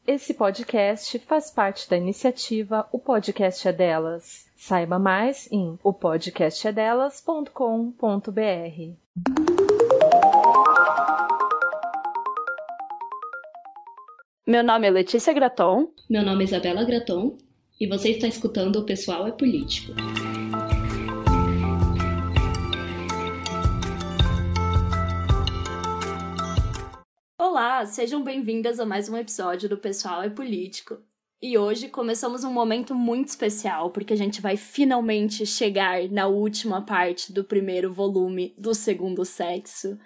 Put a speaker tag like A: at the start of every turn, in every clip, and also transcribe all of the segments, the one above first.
A: Esse podcast faz parte da iniciativa O Podcast é Delas. Saiba mais em opodcastedelas.com.br.
B: Meu nome é Letícia Graton.
C: Meu nome é Isabela Graton. E você está escutando O Pessoal é Político. Olá, sejam bem-vindas a mais um episódio do Pessoal é Político. E hoje começamos um momento muito especial, porque a gente vai finalmente chegar na última parte do primeiro volume do Segundo Sexo.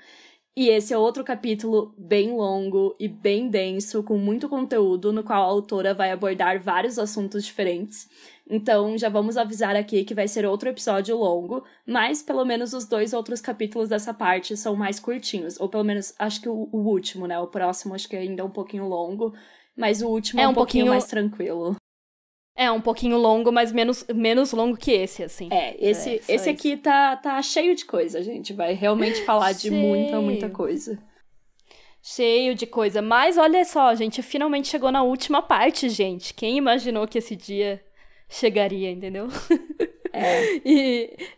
C: E esse é outro capítulo bem longo e bem denso, com muito conteúdo, no qual a autora vai abordar vários assuntos diferentes. Então, já vamos avisar aqui que vai ser outro episódio longo, mas pelo menos os 2 outros capítulos dessa parte são mais curtinhos. Ou pelo menos, acho que o último, né? O próximo acho que ainda é um pouquinho longo, mas o último é um pouquinho mais tranquilo.
B: É um pouquinho longo, mas menos longo que esse, assim.
C: Esse aqui tá cheio de coisa, gente. Vai realmente falar de muita coisa.
B: Cheio de coisa. Mas olha só, a gente finalmente chegou na última parte, gente. Quem imaginou que esse dia chegaria, entendeu?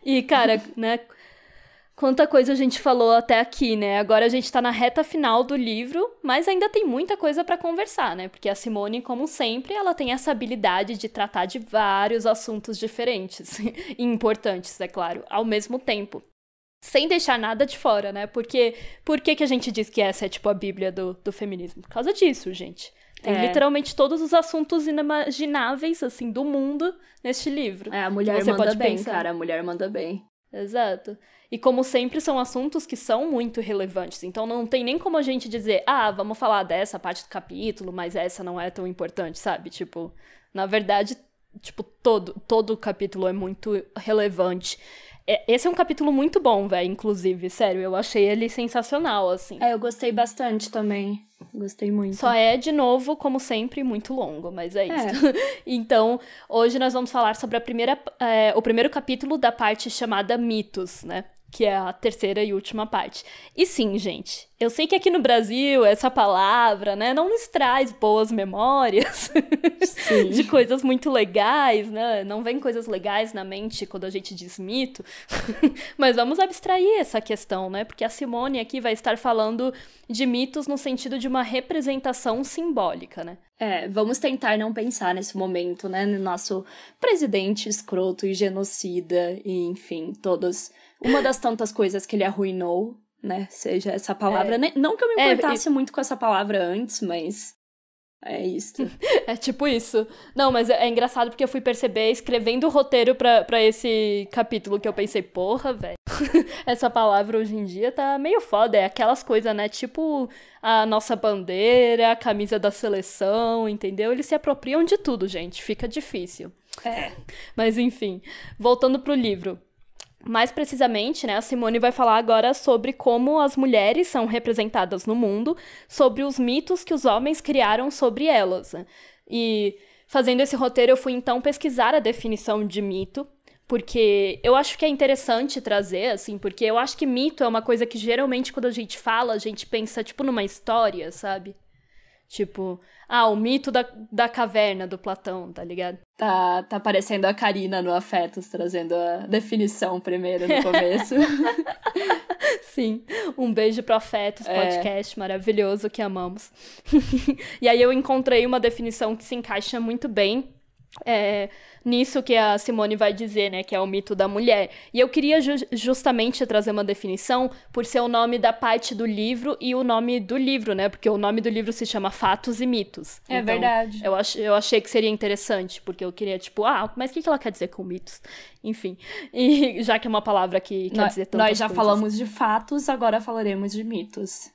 B: E, cara, né? Quanta coisa a gente falou até aqui, né? Agora a gente tá na reta final do livro, mas ainda tem muita coisa pra conversar, né? Porque a Simone, como sempre, ela tem essa habilidade de tratar de vários assuntos diferentes e importantes, é claro, ao mesmo tempo. Sem deixar nada de fora, né? Porque por que a gente diz que essa é, tipo, a bíblia do feminismo? Por causa disso, gente. Tem literalmente todos os assuntos inimagináveis, assim, do mundo neste livro.
C: A mulher manda bem, cara. A mulher manda bem.
B: Exato. E como sempre, são assuntos que são muito relevantes. Então não tem nem como a gente dizer, vamos falar dessa parte do capítulo, mas essa não é tão importante, sabe? Tipo, na verdade, tipo, todo o capítulo é muito relevante. Esse é um capítulo muito bom, velho, inclusive, sério, eu achei ele sensacional, assim.
C: Eu gostei bastante também, gostei muito.
B: Só é, de novo, como sempre, muito longo, mas é isso. Então, hoje nós vamos falar sobre o primeiro capítulo da parte chamada Mitos, né? Que é a terceira e última parte. E sim, gente, eu sei que aqui no Brasil, essa palavra, né, não nos traz boas memórias de coisas muito legais, né? Não vem coisas legais na mente quando a gente diz mito. Mas vamos abstrair essa questão, né? Porque a Simone aqui vai estar falando de mitos no sentido de uma representação simbólica, né?
C: Vamos tentar não pensar nesse momento, né, no nosso presidente escroto e genocida, e enfim, uma das tantas coisas que ele arruinou, né, seja essa palavra, não que eu me importasse muito com essa palavra antes, mas é isso.
B: É tipo isso. Não, mas é engraçado porque eu fui perceber escrevendo o roteiro pra esse capítulo que eu pensei, porra, velho, essa palavra hoje em dia tá meio foda, é aquelas coisas, né, tipo a nossa bandeira, a camisa da seleção, entendeu? Eles se apropriam de tudo, gente, fica difícil. Mas enfim, voltando pro livro. Mais precisamente, né, a Simone vai falar agora sobre como as mulheres são representadas no mundo, sobre os mitos que os homens criaram sobre elas, né? E fazendo esse roteiro eu fui então pesquisar a definição de mito, porque eu acho que é interessante trazer, assim, porque eu acho que mito é uma coisa que geralmente quando a gente fala, a gente pensa, tipo, numa história, sabe? Tipo, o mito da caverna do Platão, tá ligado?
C: Tá aparecendo a Karina no Afetos, trazendo a definição primeiro no começo.
B: Sim, um beijo pro Afetos, podcast maravilhoso que amamos. E aí eu encontrei uma definição que se encaixa muito bem nisso que a Simone vai dizer, né, que é o mito da mulher. E eu queria justamente trazer uma definição por ser o nome da parte do livro e o nome do livro, né, porque o nome do livro se chama Fatos e Mitos.
C: Então, verdade.
B: Eu achei que seria interessante, porque eu queria, tipo, mas o que ela quer dizer com mitos? Enfim, e já que é uma palavra que quer dizer tantas
C: coisas. Nós já falamos de fatos, agora falaremos de mitos.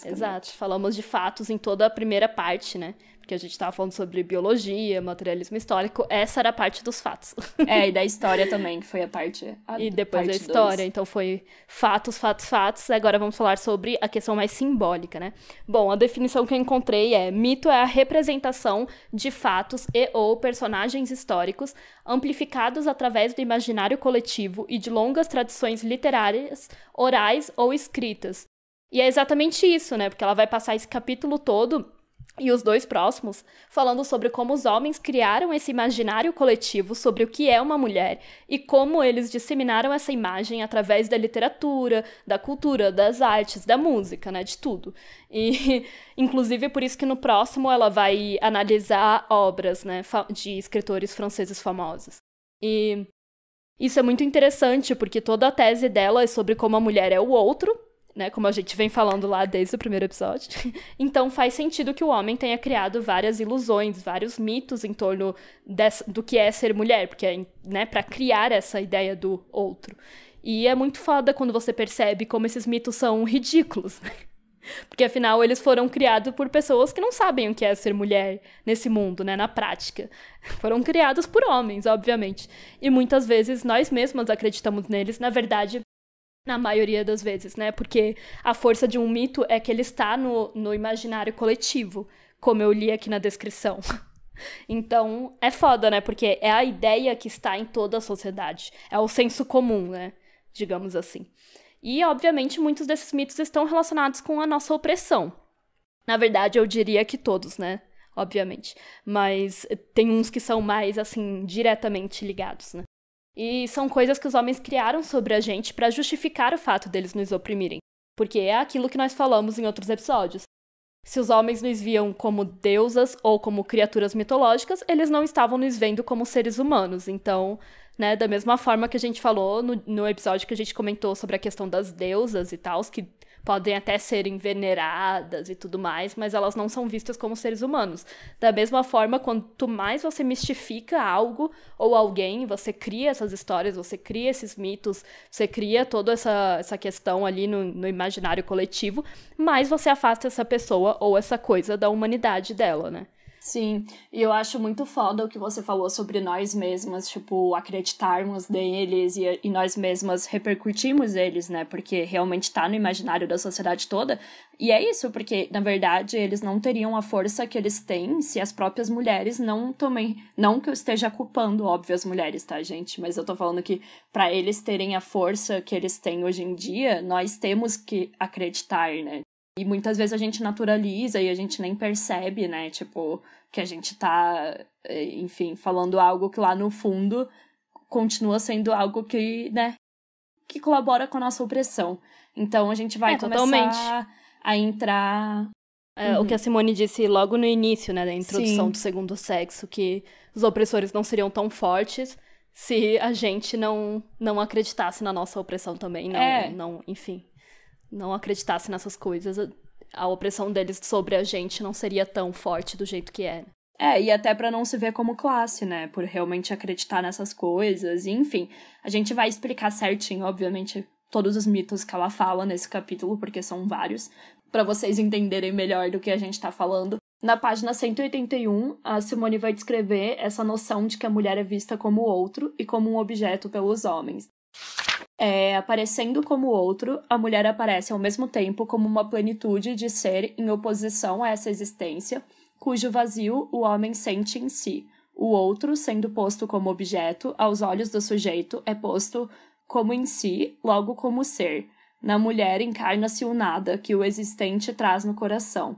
B: Exato, falamos de fatos em toda a primeira parte, né? Porque a gente tava falando sobre biologia, materialismo histórico, essa era a parte dos fatos.
C: E da história também, que foi a parte...
B: E depois da história, então foi fatos, agora vamos falar sobre a questão mais simbólica, né? Bom, a definição que eu encontrei mito é a representação de fatos e ou personagens históricos amplificados através do imaginário coletivo e de longas tradições literárias, orais ou escritas. E é exatamente isso, né? Porque ela vai passar esse capítulo todo e os dois próximos, falando sobre como os homens criaram esse imaginário coletivo sobre o que é uma mulher e como eles disseminaram essa imagem através da literatura, da cultura, das artes, da música, né, de tudo. E, inclusive, por isso que no próximo ela vai analisar obras, né, de escritores franceses famosos. E isso é muito interessante, porque toda a tese dela é sobre como a mulher é o outro, né, como a gente vem falando lá desde o primeiro episódio. Então faz sentido que o homem tenha criado várias ilusões, vários mitos em torno do que é ser mulher, porque né, para criar essa ideia do outro. E é muito foda quando você percebe como esses mitos são ridículos. Porque afinal eles foram criados por pessoas que não sabem o que é ser mulher nesse mundo, né, na prática. Foram criados por homens, obviamente. E muitas vezes nós mesmas acreditamos neles, na verdade, na maioria das vezes, né? Porque a força de um mito é que ele está no imaginário coletivo, como eu li aqui na descrição. Então, é foda, né? Porque é a ideia que está em toda a sociedade. É o senso comum, né? Digamos assim. E, obviamente, muitos desses mitos estão relacionados com a nossa opressão. Na verdade, eu diria que todos, né? Obviamente. Mas tem uns que são mais, assim, diretamente ligados, né? E são coisas que os homens criaram sobre a gente para justificar o fato deles nos oprimirem. Porque é aquilo que nós falamos em outros episódios. Se os homens nos viam como deusas ou como criaturas mitológicas, eles não estavam nos vendo como seres humanos. Então, né, da mesma forma que a gente falou no episódio que a gente comentou sobre a questão das deusas e tal, que podem até serem veneradas e tudo mais, mas elas não são vistas como seres humanos. Da mesma forma, quanto mais você mistifica algo ou alguém, você cria essas histórias, você cria esses mitos, você cria toda essa questão ali no imaginário coletivo, mais você afasta essa pessoa ou essa coisa da humanidade dela, né?
C: Sim, e eu acho muito foda o que você falou sobre nós mesmas, tipo, acreditarmos neles e nós mesmas repercutirmos eles, né? Porque realmente tá no imaginário da sociedade toda. E é isso, porque, na verdade, eles não teriam a força que eles têm se as próprias mulheres não também... Não que eu esteja culpando, óbvio, as mulheres, tá, gente? Mas eu tô falando que pra eles terem a força que eles têm hoje em dia, nós temos que acreditar, né? E muitas vezes a gente naturaliza e a gente nem percebe, né? Tipo, que a gente tá, enfim, falando algo que lá no fundo continua sendo algo que, né? Que colabora com a nossa opressão. Então a gente vai começar
B: totalmente
C: a entrar...
B: O que a Simone disse logo no início, né? Da introdução do segundo sexo, que os opressores não seriam tão fortes se a gente não acreditasse na nossa opressão também. Enfim... não acreditasse nessas coisas, a opressão deles sobre a gente não seria tão forte do jeito que é.
C: E até pra não se ver como classe, né? Por realmente acreditar nessas coisas. E, enfim, a gente vai explicar certinho, obviamente, todos os mitos que ela fala nesse capítulo, porque são vários, pra vocês entenderem melhor do que a gente tá falando. Na página 181, a Simone vai descrever essa noção de que a mulher é vista como outro e como um objeto pelos homens. Aparecendo como outro, a mulher aparece ao mesmo tempo como uma plenitude de ser em oposição a essa existência, cujo vazio o homem sente em si. O outro, sendo posto como objeto, aos olhos do sujeito, é posto como em si, logo como ser. Na mulher encarna-se o nada que o existente traz no coração,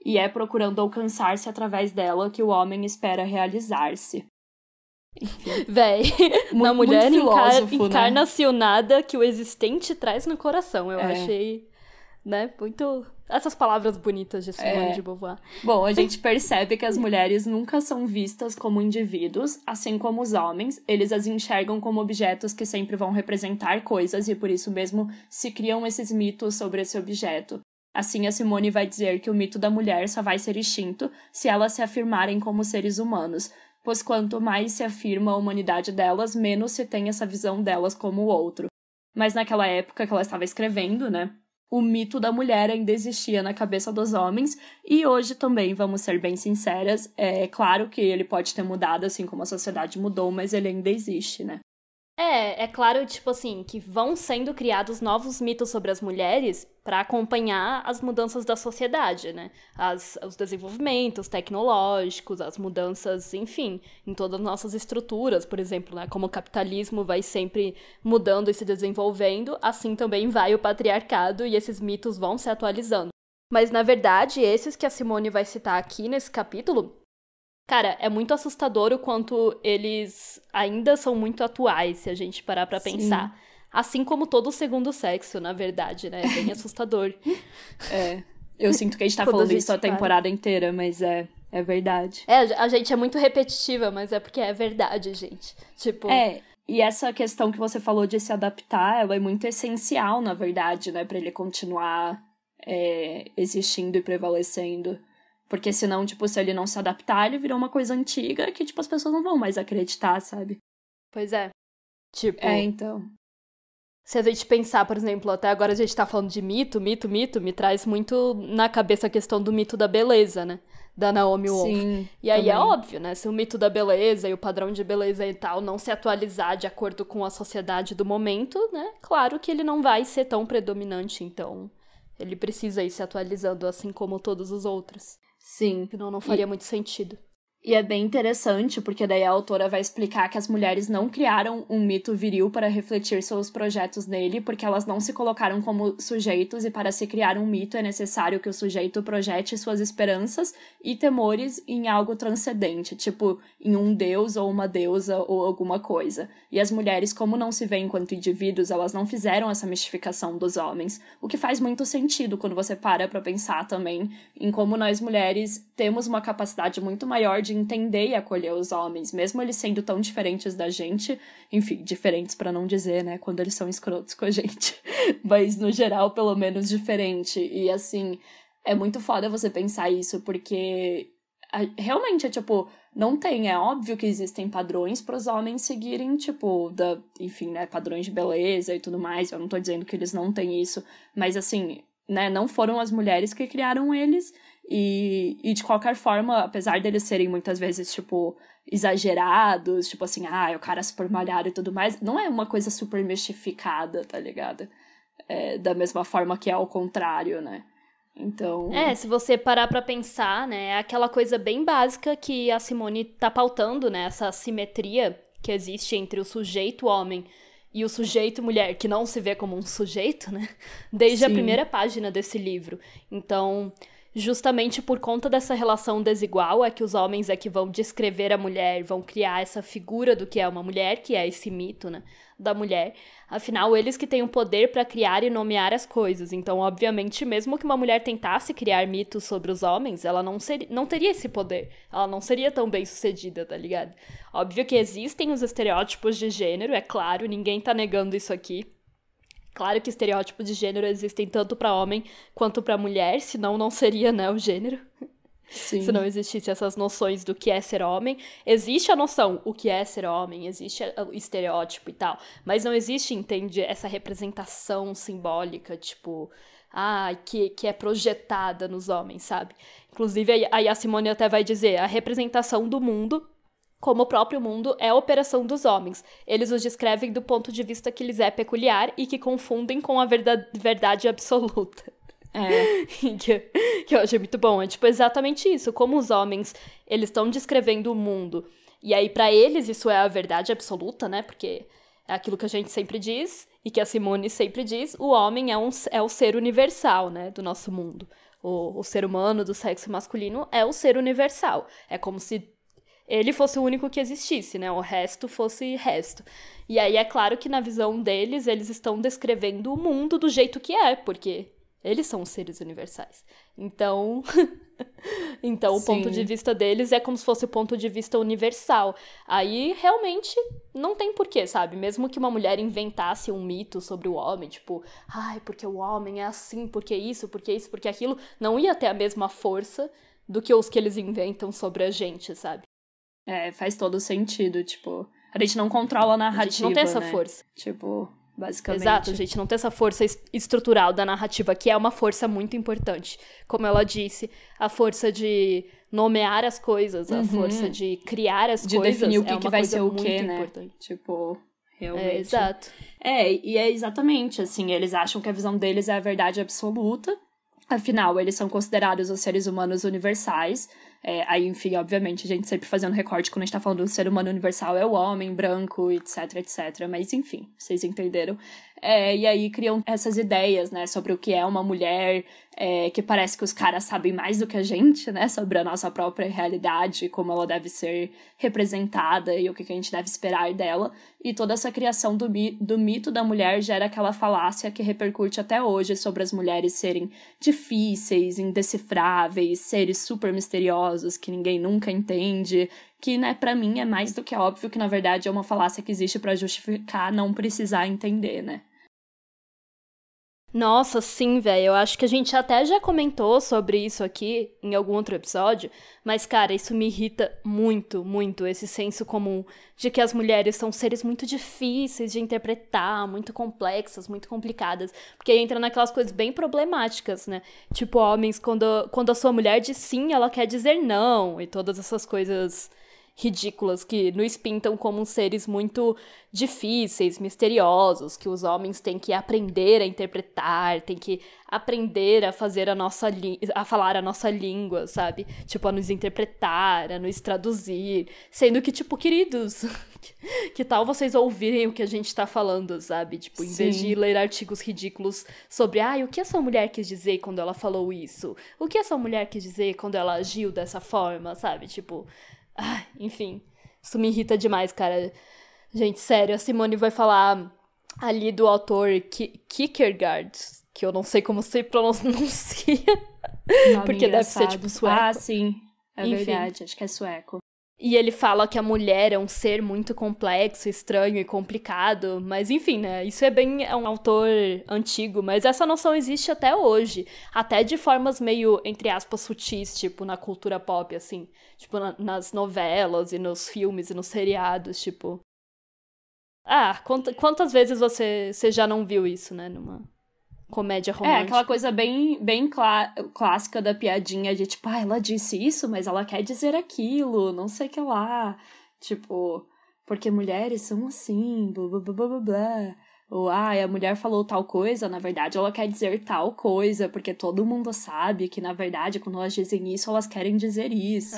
C: e é procurando alcançar-se através dela que o homem espera realizar-se.
B: Véi, na mulher encarna-se
C: né?
B: o nada que o existente traz no coração. Eu achei, né, muito... essas palavras bonitas de Simone de Beauvoir.
C: Bom, a gente percebe que as mulheres nunca são vistas como indivíduos, assim como os homens. Eles as enxergam como objetos que sempre vão representar coisas e por isso mesmo se criam esses mitos sobre esse objeto. Assim, a Simone vai dizer que o mito da mulher só vai ser extinto se elas se afirmarem como seres humanos, pois quanto mais se afirma a humanidade delas, menos se tem essa visão delas como o outro. Mas naquela época que ela estava escrevendo, né, o mito da mulher ainda existia na cabeça dos homens, e hoje também, vamos ser bem sinceras, é claro que ele pode ter mudado, assim como a sociedade mudou, mas ele ainda existe, né?
B: É claro, tipo assim, que vão sendo criados novos mitos sobre as mulheres para acompanhar as mudanças da sociedade, né? Os desenvolvimentos tecnológicos, as mudanças, enfim, em todas as nossas estruturas, por exemplo, né? Como o capitalismo vai sempre mudando e se desenvolvendo, assim também vai o patriarcado e esses mitos vão se atualizando. Mas, na verdade, esses que a Simone vai citar aqui nesse capítulo, cara, é muito assustador o quanto eles ainda são muito atuais, se a gente parar pra pensar. Assim como todo o segundo sexo, na verdade, né? É bem assustador.
C: Eu sinto que a gente tá falando isso a temporada inteira, mas é verdade.
B: A gente é muito repetitiva, mas é porque é verdade, gente. Tipo...
C: E essa questão que você falou de se adaptar, ela é muito essencial, na verdade, né? Pra ele continuar existindo e prevalecendo. Porque senão, tipo, se ele não se adaptar, ele virou uma coisa antiga que, tipo, as pessoas não vão mais acreditar, sabe?
B: Pois é. Tipo...
C: então...
B: Se a gente pensar, por exemplo, até agora a gente tá falando de mito, me traz muito na cabeça a questão do mito da beleza, né? Da Naomi Wolf.
C: Sim,
B: e aí
C: também.
B: é óbvio, né? Se o mito da beleza e o padrão de beleza e tal não se atualizar de acordo com a sociedade do momento, né? Claro que ele não vai ser tão predominante, então ele precisa ir se atualizando assim como todos os outros.
C: Sim.
B: Senão não faria muito sentido.
C: E é bem interessante, porque daí a autora vai explicar que as mulheres não criaram um mito viril para refletir seus projetos nele, porque elas não se colocaram como sujeitos, e para se criar um mito é necessário que o sujeito projete suas esperanças e temores em algo transcendente, tipo em um deus ou uma deusa ou alguma coisa. E as mulheres, como não se veem enquanto indivíduos, elas não fizeram essa mistificação dos homens, o que faz muito sentido quando você para pensar também em como nós mulheres temos uma capacidade muito maior de entender e acolher os homens, mesmo eles sendo tão diferentes da gente, enfim, diferentes pra não dizer, né, quando eles são escrotos com a gente, mas no geral, pelo menos, diferente. E assim, é muito foda você pensar isso, porque realmente é tipo, não tem, é óbvio que existem padrões pros homens seguirem, tipo, enfim, né, padrões de beleza e tudo mais, eu não tô dizendo que eles não têm isso, mas assim, né, não foram as mulheres que criaram eles. E de qualquer forma, apesar deles serem muitas vezes, tipo, exagerados, tipo assim, o cara super malhado e tudo mais, não é uma coisa super mistificada, tá ligado? Da mesma forma que é ao contrário, né? Então...
B: se você parar pra pensar, né, é aquela coisa bem básica que a Simone tá pautando, né, essa simetria que existe entre o sujeito homem e o sujeito mulher, que não se vê como um sujeito, né, desde a primeira página desse livro. Então... justamente por conta dessa relação desigual é que os homens é que vão descrever a mulher, vão criar essa figura do que é uma mulher, que é esse mito, né, da mulher. Afinal, eles que têm o poder para criar e nomear as coisas. Então, obviamente, mesmo que uma mulher tentasse criar mitos sobre os homens, ela não teria esse poder. Ela não seria tão bem sucedida, tá ligado? Óbvio que existem os estereótipos de gênero, é claro, ninguém tá negando isso aqui. Claro que estereótipos de gênero existem tanto para homem quanto para mulher, senão não seria, né, o gênero.
C: Sim.
B: Se não existissem essas noções do que é ser homem. Existe a noção, o que é ser homem, existe o estereótipo e tal, mas não existe, entende, essa representação simbólica, tipo, que é projetada nos homens, sabe? Inclusive, aí a Simone até vai dizer, a representação do mundo, como o próprio mundo, é a operação dos homens. Eles os descrevem do ponto de vista que lhes é peculiar e que confundem com a verdade absoluta. que eu achei muito bom. É tipo exatamente isso. Como os homens, eles estão descrevendo o mundo. E aí, pra eles, isso é a verdade absoluta, né? Porque é aquilo que a gente sempre diz, e que a Simone sempre diz, o homem é o ser universal, né? Do nosso mundo. O ser humano do sexo masculino é o ser universal. É como se ele fosse o único que existisse, né? O resto fosse resto. E aí é claro que na visão deles, eles estão descrevendo o mundo do jeito que é, porque eles são os seres universais. Então, o ponto de vista deles é como se fosse o ponto de vista universal. Aí, realmente, não tem porquê, sabe? Mesmo que uma mulher inventasse um mito sobre o homem, tipo, porque o homem é assim, porque isso, porque aquilo, não ia ter a mesma força do que os que eles inventam sobre a gente, sabe?
C: Faz todo sentido, tipo... A gente não controla a narrativa,
B: a gente não tem essa
C: né?
B: força.
C: Tipo, basicamente...
B: Exato, a gente não tem essa força estrutural da narrativa, que é uma força muito importante. Como ela disse, a força de nomear as coisas, a força de criar as
C: de
B: coisas,
C: definir o que,
B: é uma
C: que vai
B: coisa
C: ser o
B: muito
C: quê, né?
B: importante.
C: Tipo, realmente...
B: exato.
C: E é exatamente, assim, eles acham que a visão deles é a verdade absoluta. Afinal, eles são considerados os seres humanos universais. Aí, enfim, obviamente, a gente sempre fazendo recorte quando a gente tá falando do ser humano universal é o homem branco, etc, etc. Mas, enfim, vocês entenderam. E aí criam essas ideias, né, sobre o que é uma mulher, que parece que os caras sabem mais do que a gente, né, sobre a nossa própria realidade, como ela deve ser representada e o que a gente deve esperar dela. E toda essa criação do mito da mulher gera aquela falácia que repercute até hoje sobre as mulheres serem difíceis, indecifráveis, seres super misteriosos que ninguém nunca entende, que, né, pra mim é mais do que óbvio que, na verdade, é uma falácia que existe pra justificar não precisar entender, né?
B: Nossa, sim, velho. Eu acho que a gente até já comentou sobre isso aqui em algum outro episódio, mas, cara, isso me irrita muito, muito, esse senso comum de que as mulheres são seres muito difíceis de interpretar, muito complexas, muito complicadas, porque aí entra naquelas coisas bem problemáticas, né? Tipo, homens, quando a sua mulher diz sim, ela quer dizer não, e todas essas coisas ridículas que nos pintam como seres muito difíceis, misteriosos, que os homens têm que aprender a interpretar, têm que aprender a fazer a falar a nossa língua, sabe? Tipo, a nos interpretar, a nos traduzir, sendo que, tipo, queridos, que tal vocês ouvirem o que a gente tá falando, sabe? Tipo, em vez de ler artigos ridículos sobre, o que essa mulher quis dizer quando ela falou isso? O que essa mulher quis dizer quando ela agiu dessa forma, sabe? Tipo, enfim, isso me irrita demais, cara. Gente, sério, a Simone vai falar ali do autor Kierkegaard, que eu não sei como se pronuncia, porque deve ser tipo sueco.
C: Sim,
B: Enfim.
C: Verdade, acho que é sueco.
B: E ele fala que a mulher é um ser muito complexo, estranho e complicado, mas enfim, né, isso é um autor antigo, mas essa noção existe até hoje, até de formas meio, entre aspas, sutis, tipo, na cultura pop, assim, tipo, nas novelas e nos filmes e nos seriados, tipo... quantas vezes você já não viu isso, né, numa comédia romântica?
C: Aquela coisa bem clássica da piadinha de tipo, ela disse isso, mas ela quer dizer aquilo, não sei o que lá. Tipo, porque mulheres são assim, blá blá blá blá blá. Ou, a mulher falou tal coisa, na verdade ela quer dizer tal coisa, porque todo mundo sabe que, na verdade, quando elas dizem isso, elas querem dizer isso.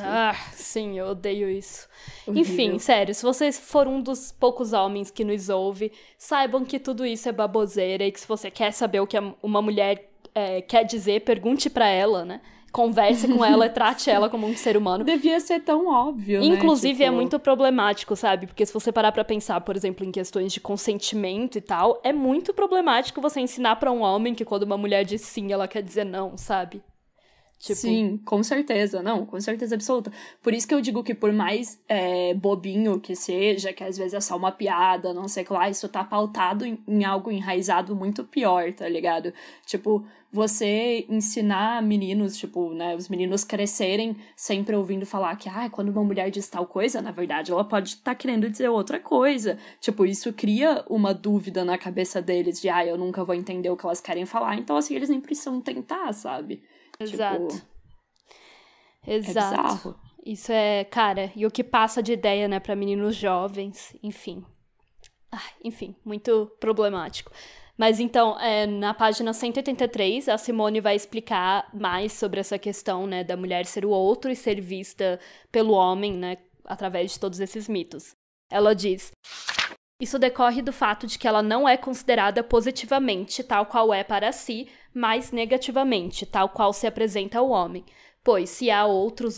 B: Sim, eu odeio isso.
C: Horrível.
B: Enfim, sério, se vocês for um dos poucos homens que nos ouve, saibam que tudo isso é baboseira e que se você quer saber o que uma mulher quer dizer, pergunte pra ela, né? Converse com ela e trate ela como um ser humano.
C: Devia ser tão óbvio,
B: Inclusive,
C: né?
B: é muito problemático, sabe? Porque se você parar pra pensar, por exemplo, em questões de consentimento e tal, é muito problemático você ensinar pra um homem que quando uma mulher diz sim, ela quer dizer não, sabe? Tipo...
C: Sim, com certeza, não, com certeza absoluta. Por isso que eu digo que por mais bobinho que seja, que às vezes é só uma piada, não sei o que lá, isso tá pautado em algo enraizado muito pior, tá ligado? Tipo, você ensinar meninos, tipo, né, os meninos crescerem sempre ouvindo falar que, quando uma mulher diz tal coisa, na verdade, ela pode estar querendo dizer outra coisa. Tipo, isso cria uma dúvida na cabeça deles de, eu nunca vou entender o que elas querem falar, então, assim, eles nem precisam tentar, sabe?
B: Exato.
C: Tipo,
B: exato.
C: É bizarro.
B: Isso cara, e o que passa de ideia, né, pra meninos jovens, enfim. Enfim, muito problemático. Mas então, na página 183, a Simone vai explicar mais sobre essa questão, né, da mulher ser o outro e ser vista pelo homem, né, através de todos esses mitos. Ela diz: isso decorre do fato de que ela não é considerada positivamente, tal qual é para si, mas negativamente, tal qual se apresenta ao homem. Pois, se há outro,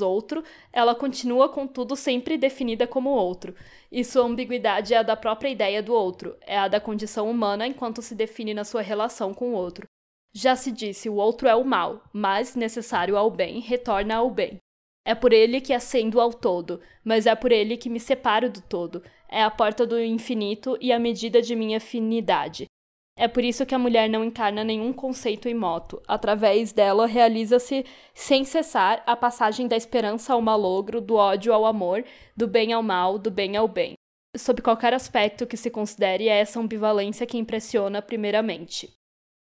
B: ela continua, contudo, sempre definida como outro. E sua ambiguidade é a da própria ideia do outro, é a da condição humana enquanto se define na sua relação com o outro. Já se disse, o outro é o mal, mas, necessário ao bem, retorna ao bem. É por ele que ascendo ao todo, mas é por ele que me separo do todo. É a porta do infinito e a medida de minha finidade. É por isso que a mulher não encarna nenhum conceito imoto. Através dela, realiza-se sem cessar a passagem da esperança ao malogro, do ódio ao amor, do bem ao mal, do bem ao bem. Sob qualquer aspecto que se considere, é essa ambivalência que impressiona primeiramente.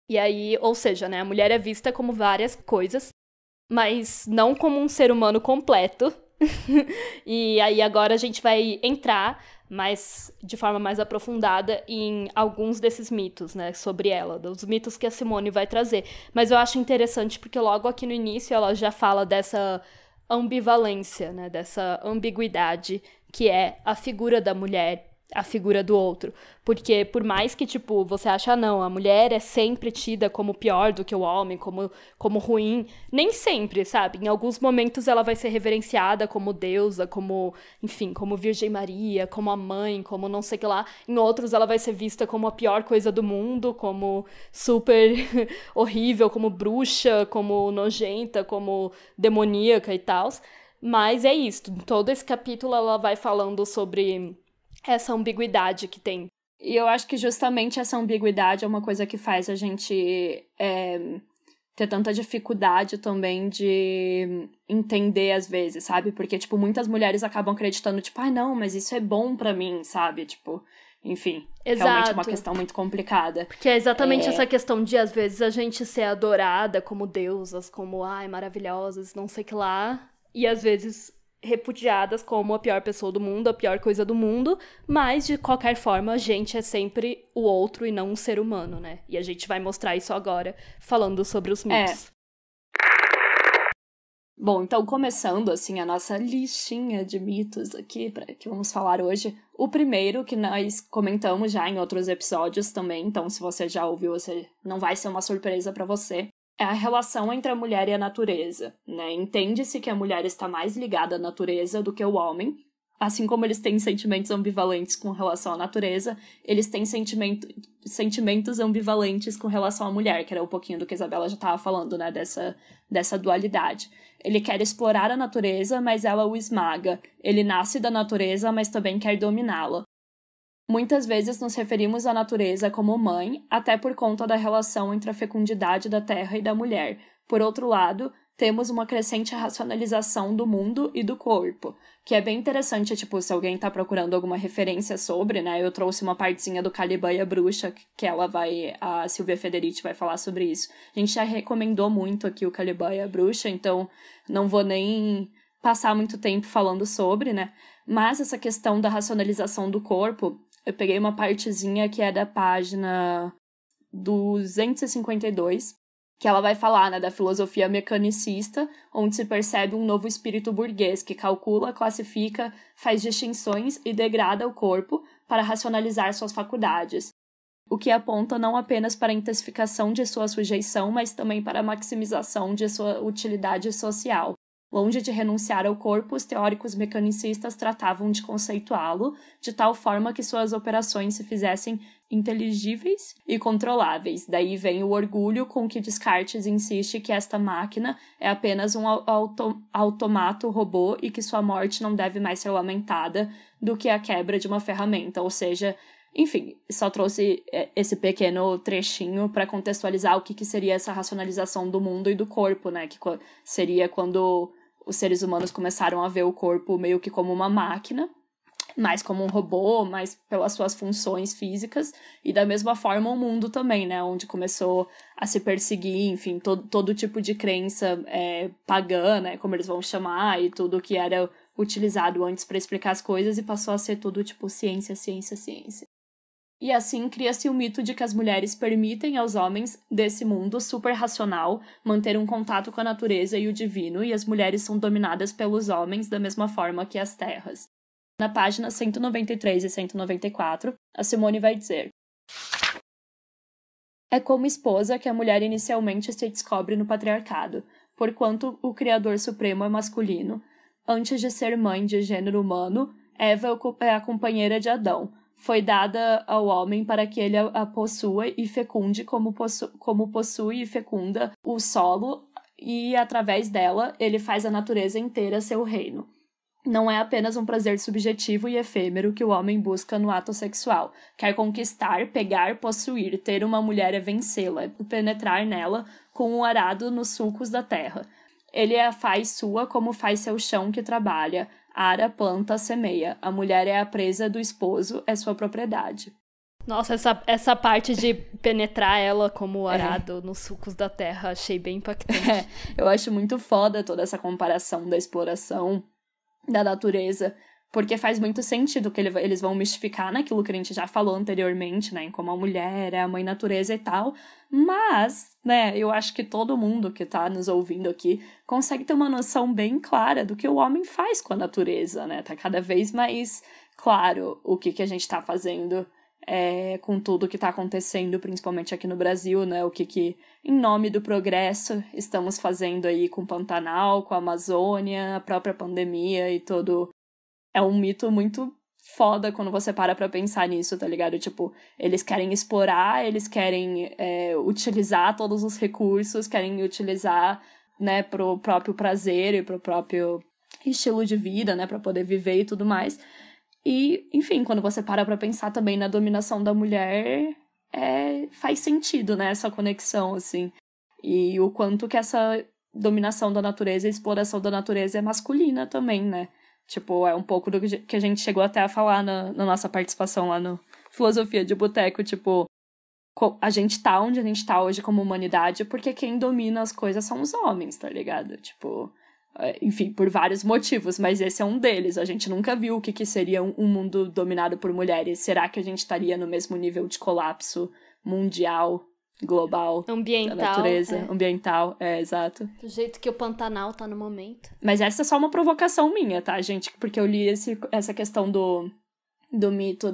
B: E aí, ou seja, né, a mulher é vista como várias coisas, mas não como um ser humano completo. E aí agora a gente vai entrar de forma mais aprofundada em alguns desses mitos, né, sobre ela, dos mitos que a Simone vai trazer. Mas eu acho interessante porque logo aqui no início ela já fala dessa ambivalência, né, dessa ambiguidade que é a figura da mulher a figura do outro. Porque por mais que, tipo, você acha, não, a mulher é sempre tida como pior do que o homem, como ruim, nem sempre, sabe? Em alguns momentos ela vai ser reverenciada como deusa, como, enfim, como Virgem Maria, como a mãe, como não sei o que lá. Em outros ela vai ser vista como a pior coisa do mundo, como super horrível, como bruxa, como nojenta, como demoníaca e tal. Mas é isso, todo esse capítulo ela vai falando sobre essa ambiguidade que tem.
C: E eu acho que justamente essa ambiguidade é uma coisa que faz a gente ter tanta dificuldade também de entender às vezes, sabe? Porque, tipo, muitas mulheres acabam acreditando, tipo, não, mas isso é bom pra mim, sabe? Tipo, enfim, realmente é uma questão muito complicada.
B: Porque é exatamente essa questão de, às vezes, a gente ser adorada como deusas, como, maravilhosas, não sei o que lá, e às vezes repudiadas como a pior pessoa do mundo, a pior coisa do mundo, mas de qualquer forma a gente é sempre o outro e não um ser humano, né? E a gente vai mostrar isso agora, falando sobre os mitos.
C: Bom, então começando assim a nossa listinha de mitos aqui que vamos falar hoje. O primeiro que nós comentamos já em outros episódios também, então se você já ouviu, não vai ser uma surpresa para você. É a relação entre a mulher e a natureza, né? Entende-se que a mulher está mais ligada à natureza do que o homem. Assim como eles têm sentimentos ambivalentes com relação à natureza, eles têm sentimentos ambivalentes com relação à mulher, que era um pouquinho do que a Isabela já estava falando, né? Dessa dualidade. Ele quer explorar a natureza, mas ela o esmaga. Ele nasce da natureza, mas também quer dominá-la. Muitas vezes nos referimos à natureza como mãe, até por conta da relação entre a fecundidade da terra e da mulher. Por outro lado, temos uma crescente racionalização do mundo e do corpo, que é bem interessante, tipo, se alguém tá procurando alguma referência sobre, né, eu trouxe uma partezinha do Caliban e a Bruxa, que a Silvia Federici vai falar sobre isso. A gente já recomendou muito aqui o Caliban e a Bruxa, então não vou nem passar muito tempo falando sobre, né, mas essa questão da racionalização do corpo, eu peguei uma partezinha que é da página 252, que ela vai falar, né, da filosofia mecanicista, onde se percebe um novo espírito burguês que calcula, classifica, faz distinções e degrada o corpo para racionalizar suas faculdades, o que aponta não apenas para a intensificação de sua sujeição, mas também para a maximização de sua utilidade social. Longe de renunciar ao corpo, os teóricos mecanicistas tratavam de conceituá-lo de tal forma que suas operações se fizessem inteligíveis e controláveis. Daí vem o orgulho com que Descartes insiste que esta máquina é apenas um automato robô e que sua morte não deve mais ser lamentada do que a quebra de uma ferramenta. Ou seja, enfim, só trouxe esse pequeno trechinho para contextualizar o que seria essa racionalização do mundo e do corpo, né? Que seria quando os seres humanos começaram a ver o corpo meio que como uma máquina, mais como um robô, mais pelas suas funções físicas, e da mesma forma o mundo também, né, onde começou a se perseguir, enfim, todo tipo de crença pagã, né, como eles vão chamar, e tudo que era utilizado antes para explicar as coisas, e passou a ser tudo tipo ciência, ciência, ciência. E assim cria-se o mito de que as mulheres permitem aos homens desse mundo super-racional manter um contato com a natureza e o divino, e as mulheres são dominadas pelos homens da mesma forma que as terras. Na página 193 e 194, a Simone vai dizer: é como esposa que a mulher inicialmente se descobre no patriarcado, porquanto o Criador Supremo é masculino. Antes de ser mãe de gênero humano, Eva é a companheira de Adão. Foi dada ao homem para que ele a possua e fecunde como possui e fecunda o solo, e através dela ele faz a natureza inteira seu reino. Não é apenas um prazer subjetivo e efêmero que o homem busca no ato sexual. Quer conquistar, pegar, possuir. Ter uma mulher é vencê-la, é penetrar nela com o arado nos sulcos da terra. Ele a faz sua como faz seu chão que trabalha. Ara, planta, semeia. A mulher é a presa do esposo, é sua propriedade.
B: Nossa, essa parte de penetrar ela como arado nos sulcos da terra, achei bem impactante.
C: Eu acho muito foda toda essa comparação da exploração da natureza porque faz muito sentido que eles vão mistificar naquilo que a gente já falou anteriormente, né, em como a mulher é a mãe natureza e tal, mas, né, eu acho que todo mundo que tá nos ouvindo aqui consegue ter uma noção bem clara do que o homem faz com a natureza, né, tá cada vez mais claro o que a gente tá fazendo com tudo que tá acontecendo, principalmente aqui no Brasil, né, o que em nome do progresso estamos fazendo aí com o Pantanal, com a Amazônia, a própria pandemia e todo... É um mito muito foda quando você para pra pensar nisso, tá ligado? Tipo, eles querem explorar, eles querem utilizar todos os recursos, querem utilizar, né, pro próprio prazer e pro próprio estilo de vida, né, pra poder viver e tudo mais. E, enfim, quando você para pra pensar também na dominação da mulher, faz sentido, né, essa conexão, assim. E o quanto que essa dominação da natureza e exploração da natureza é masculina também, né? Tipo, é um pouco do que a gente chegou até a falar na nossa participação lá no Filosofia de Boteco, tipo, a gente tá onde a gente tá hoje como humanidade porque quem domina as coisas são os homens, tá ligado? Tipo, enfim, por vários motivos, mas esse é um deles. A gente nunca viu o que seria um mundo dominado por mulheres. Será que a gente estaria no mesmo nível de colapso mundial, global,
B: ambiental,
C: da natureza, ambiental, exato.
B: Do jeito que o Pantanal tá no momento.
C: Mas essa é só uma provocação minha, tá, gente? Porque eu li essa questão do mito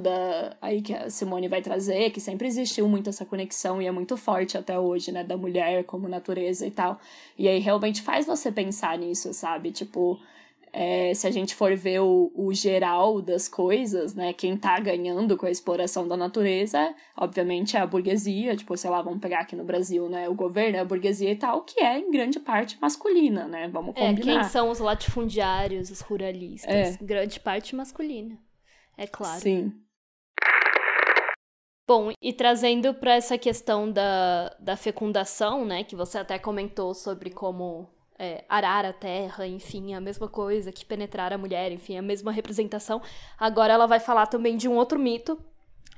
C: aí que a Simone vai trazer, que sempre existiu muito essa conexão e é muito forte até hoje, né, da mulher como natureza e tal. E aí realmente faz você pensar nisso, sabe? Tipo, se a gente for ver o geral das coisas, né, quem tá ganhando com a exploração da natureza, obviamente é a burguesia, tipo, sei lá, vamos pegar aqui no Brasil, né, o governo, a burguesia e tal, que é em grande parte masculina, né, vamos combinar.
B: Quem são os latifundiários, os ruralistas, grande parte masculina, é claro.
C: Sim.
B: Bom, e trazendo para essa questão da fecundação, né, que você até comentou sobre como... arar a terra, enfim, a mesma coisa que penetrar a mulher, enfim, a mesma representação. Agora ela vai falar também de um outro mito,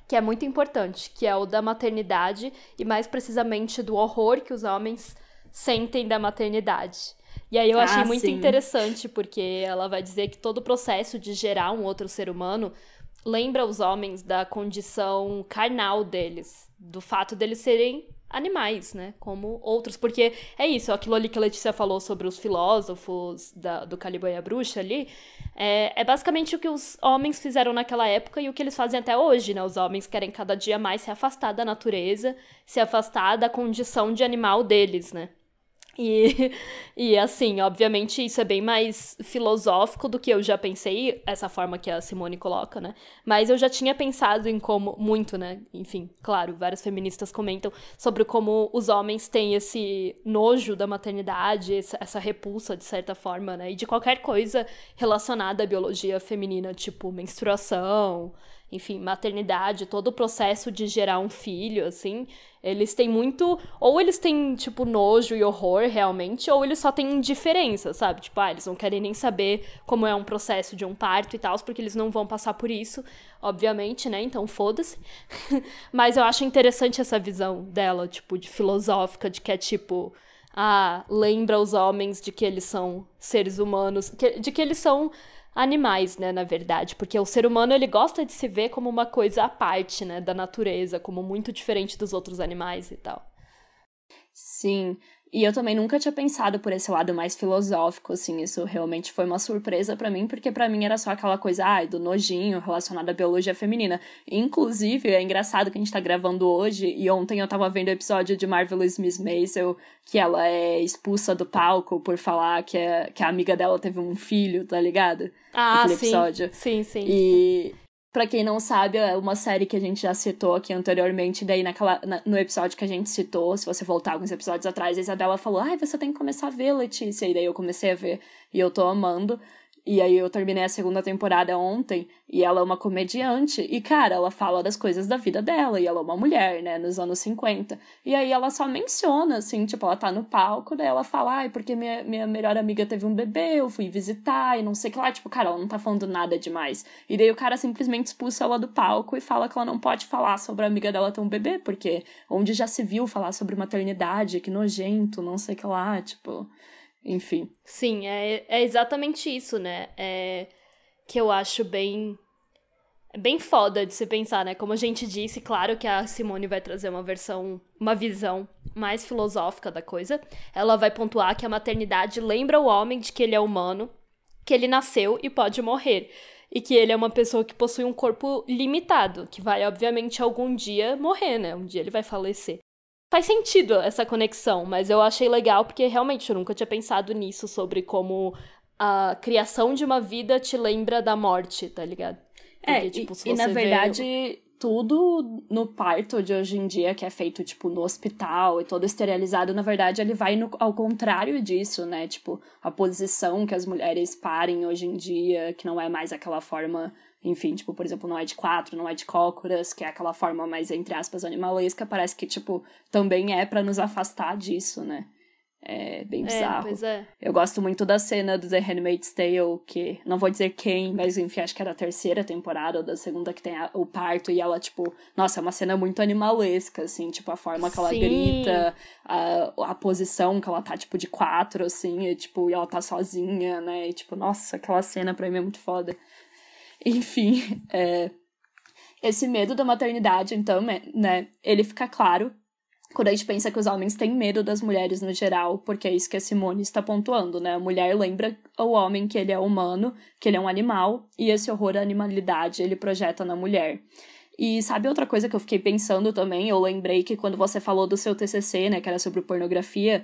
B: que é muito importante, que é o da maternidade, e mais precisamente do horror que os homens sentem da maternidade. E aí eu achei muito interessante, porque ela vai dizer que todo o processo de gerar um outro ser humano lembra os homens da condição carnal deles, do fato deles serem animais, né, como outros, porque é isso, aquilo ali que a Letícia falou sobre os filósofos do Caliban e a Bruxa ali, é basicamente o que os homens fizeram naquela época e o que eles fazem até hoje, né, os homens querem cada dia mais se afastar da natureza, se afastar da condição de animal deles, né. E assim, obviamente isso é bem mais filosófico do que eu já pensei, essa forma que a Simone coloca, né? Mas eu já tinha pensado em como, muito, né? Enfim, claro, várias feministas comentam sobre como os homens têm esse nojo da maternidade, essa repulsa, de certa forma, né? E de qualquer coisa relacionada à biologia feminina, tipo menstruação, enfim, maternidade, todo o processo de gerar um filho, assim, eles têm muito... Ou eles têm, tipo, nojo e horror, realmente, ou eles só têm indiferença, sabe? Tipo, eles não querem nem saber como é um processo de um parto e tal, porque eles não vão passar por isso, obviamente, né? Então, foda-se. Mas eu acho interessante essa visão dela, tipo, de filosófica, de que é, tipo... lembra os homens de que eles são seres humanos, de que eles são... animais, né, na verdade, porque o ser humano, ele gosta de se ver como uma coisa à parte, né, da natureza, como muito diferente dos outros animais e tal.
C: Sim, e eu também nunca tinha pensado por esse lado mais filosófico, assim, isso realmente foi uma surpresa pra mim, porque pra mim era só aquela coisa, do nojinho relacionado à biologia feminina. Inclusive, é engraçado que a gente tá gravando hoje, e ontem eu tava vendo o episódio de Marvelous Miss Maisel, que ela é expulsa do palco por falar que a amiga dela teve um filho, tá ligado? Aquele episódio.
B: Sim.
C: E... Pra quem não sabe, é uma série que a gente já citou aqui anteriormente, daí no episódio que a gente citou, se você voltar alguns episódios atrás, a Isabela falou, você tem que começar a ver, Letícia, e daí eu comecei a ver, e eu tô amando, e aí eu terminei a 2ª temporada ontem, e ela é uma comediante, e cara, ela fala das coisas da vida dela, e ela é uma mulher, né, nos anos 50, e aí ela só menciona, assim, tipo, ela tá no palco, daí ela fala, porque minha melhor amiga teve um bebê, eu fui visitar, e não sei o que lá, tipo, cara, ela não tá falando nada demais, e daí o cara simplesmente expulsa ela do palco e fala que ela não pode falar sobre a amiga dela ter um bebê, porque onde já se viu falar sobre maternidade, que nojento, não sei o que lá, tipo... Enfim.
B: Sim, é exatamente isso, né? que eu acho bem foda de se pensar, né? Como a gente disse, claro que a Simone vai trazer uma visão mais filosófica da coisa. Ela vai pontuar que a maternidade lembra o homem de que ele é humano, que ele nasceu e pode morrer. E que ele é uma pessoa que possui um corpo limitado, que vai, obviamente, algum dia morrer, né? Um dia ele vai falecer. Faz sentido essa conexão, mas eu achei legal porque realmente eu nunca tinha pensado nisso, sobre como a criação de uma vida te lembra da morte, tá ligado? Porque, tipo, se
C: e
B: você
C: na verdade, tudo no parto de hoje em dia, que é feito, tipo, no hospital e todo esterilizado, na verdade, ele vai ao contrário disso, né? Tipo, a posição que as mulheres parem hoje em dia, que não é mais aquela forma, enfim, tipo, por exemplo, não é de 4, não é de cócoras, que é aquela forma mais, entre aspas, animalesca, parece que, tipo, também é pra nos afastar disso, né? É bem bizarro.
B: Pois é.
C: Eu gosto muito da cena do The Handmaid's Tale, que não vou dizer quem, mas enfim, acho que é da terceira temporada ou da segunda, que tem o parto, e ela, tipo, nossa, é uma cena muito animalesca, assim, tipo, a forma que ela grita, a posição que ela tá, tipo, de 4, assim, e, tipo, e ela tá sozinha, né, e, tipo, nossa, aquela cena pra mim é muito foda. Enfim, esse medo da maternidade, então, né, ele fica claro quando a gente pensa que os homens têm medo das mulheres no geral, porque é isso que a Simone está pontuando, né? A mulher lembra ao homem que ele é humano, que ele é um animal, e esse horror à animalidade ele projeta na mulher. E sabe outra coisa que eu fiquei pensando também? Eu lembrei que quando você falou do seu TCC, né, que era sobre pornografia,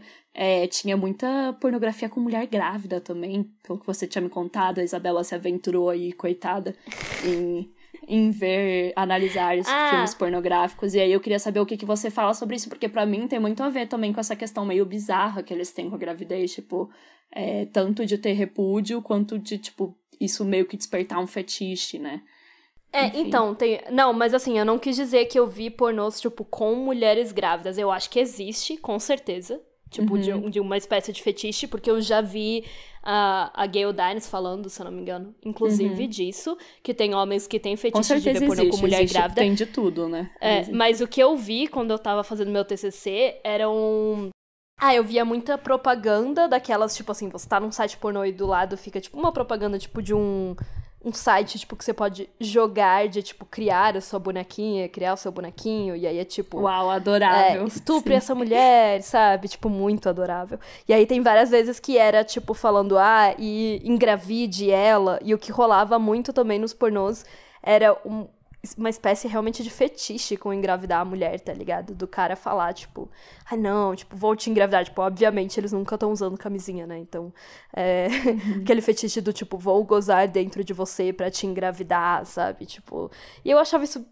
C: tinha muita pornografia com mulher grávida também, pelo que você tinha me contado. A Isabela se aventurou aí, coitada, em analisar filmes pornográficos, e aí eu queria saber o que você fala sobre isso, porque pra mim tem muito a ver também com essa questão meio bizarra que eles têm com a gravidez, tipo, tanto de ter repúdio, quanto de, tipo, isso meio que despertar um fetiche, né? Enfim.
B: Então, não, mas assim, eu não quis dizer que eu vi pornôs, tipo, com mulheres grávidas, eu acho que existe, com certeza, tipo, de uma espécie de fetiche, porque eu já vi a Gayle Dines falando, se eu não me engano, inclusive disso, que tem homens que têm fetiche de ver pornô com mulher grávida.
C: Tem de tudo, né?
B: Mas o que eu vi quando eu tava fazendo meu TCC era eu via muita propaganda daquelas, tipo assim, você tá num site pornô e do lado fica, tipo, uma propaganda, tipo, de um site, tipo, que você pode jogar de, tipo, criar a sua bonequinha, criar o seu bonequinho, e aí é, tipo...
C: Uau, adorável.
B: Estupre essa mulher, sabe? Tipo, muito adorável. E aí tem várias vezes que era, tipo, falando, e engravide ela, e o que rolava muito também nos pornôs era uma espécie realmente de fetiche com engravidar a mulher, tá ligado? Do cara falar, tipo, não, tipo, vou te engravidar. Tipo, obviamente eles nunca estão usando camisinha, né? Então, aquele fetiche do, tipo, vou gozar dentro de você pra te engravidar, sabe? Tipo, e eu achava isso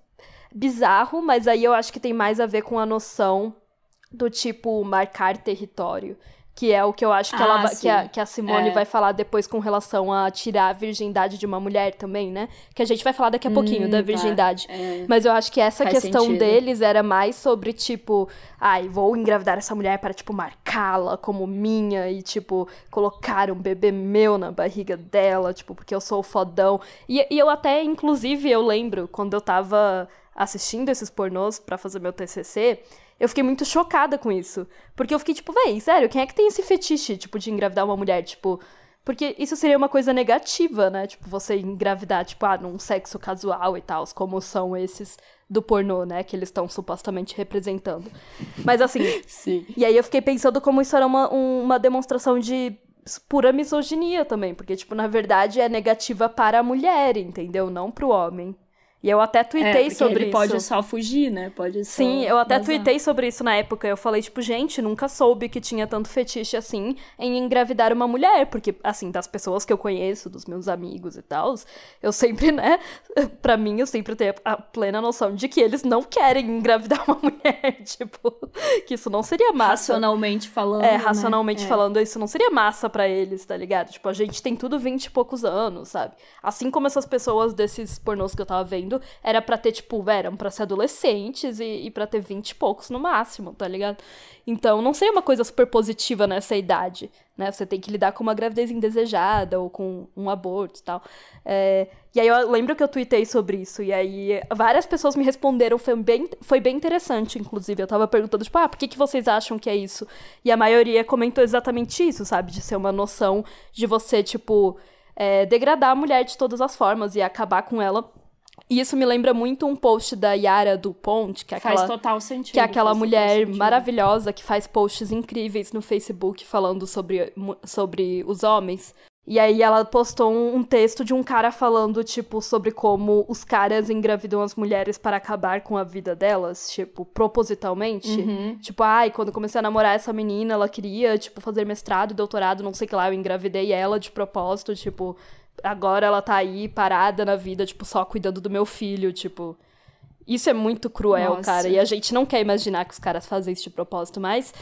B: bizarro, mas aí eu acho que tem mais a ver com a noção do, tipo, marcar território. Que é o que eu acho que a Simone vai falar depois com relação a tirar a virgindade de uma mulher também, né? Que a gente vai falar daqui a pouquinho da virgindade. Mas eu acho que essa questão deles era mais sobre, tipo... vou engravidar essa mulher para, tipo, marcá-la como minha e, tipo, colocar um bebê meu na barriga dela, tipo, porque eu sou o fodão. E eu até, inclusive, eu lembro, quando eu tava assistindo esses pornôs pra fazer meu TCC... Eu fiquei muito chocada com isso. Porque eu fiquei, tipo, sério, quem é que tem esse fetiche, tipo, de engravidar uma mulher? Tipo, porque isso seria uma coisa negativa, né? Tipo, você engravidar, tipo, num sexo casual e tal, como são esses do pornô, né? Que eles estão supostamente representando. Mas, assim...
C: Sim.
B: E aí eu fiquei pensando como isso era uma demonstração de pura misoginia também. Porque, tipo, na verdade é negativa para a mulher, entendeu? Não pro homem. E eu até tuitei sobre
C: ele
B: isso.
C: Pode só fugir, né? Pode só
B: Sim, eu até
C: vazar.
B: tuitei sobre isso na época. Eu falei, tipo, gente, nunca soube que tinha tanto fetiche assim em engravidar uma mulher. Porque, assim, das pessoas que eu conheço, dos meus amigos e tal, eu sempre, né? Pra mim, eu sempre tenho a plena noção de que eles não querem engravidar uma mulher. Tipo, que isso não seria massa.
C: Racionalmente falando.
B: Racionalmente falando, isso não seria massa pra eles, tá ligado? Tipo, a gente tem tudo 20 e poucos anos, sabe? Assim como essas pessoas desses pornôs que eu tava vendo, era pra ter, tipo, eram pra ser adolescentes e pra ter 20 e poucos no máximo, tá ligado? Então, não seria uma coisa super positiva nessa idade, né? Você tem que lidar com uma gravidez indesejada ou com um aborto e tal. E aí eu lembro que eu tuitei sobre isso, e aí várias pessoas me responderam, foi bem interessante, inclusive. Eu tava perguntando, tipo, por que vocês acham que é isso? E a maioria comentou exatamente isso, sabe? De ser uma noção de você, tipo... degradar a mulher de todas as formas e acabar com ela. E isso me lembra muito um post da Yara Dupont, que é aquela,
C: faz total sentido,
B: que é aquela mulher maravilhosa que faz posts incríveis no Facebook falando sobre os homens. E aí ela postou um texto de um cara falando, tipo, sobre como os caras engravidam as mulheres para acabar com a vida delas, tipo, propositalmente. Tipo, quando eu comecei a namorar essa menina, ela queria, tipo, fazer mestrado, doutorado, não sei o que lá, eu engravidei ela de propósito, tipo, agora ela tá aí parada na vida, tipo, só cuidando do meu filho, tipo... Isso é muito cruel, cara, e a gente não quer imaginar que os caras fazem isso de propósito, mas...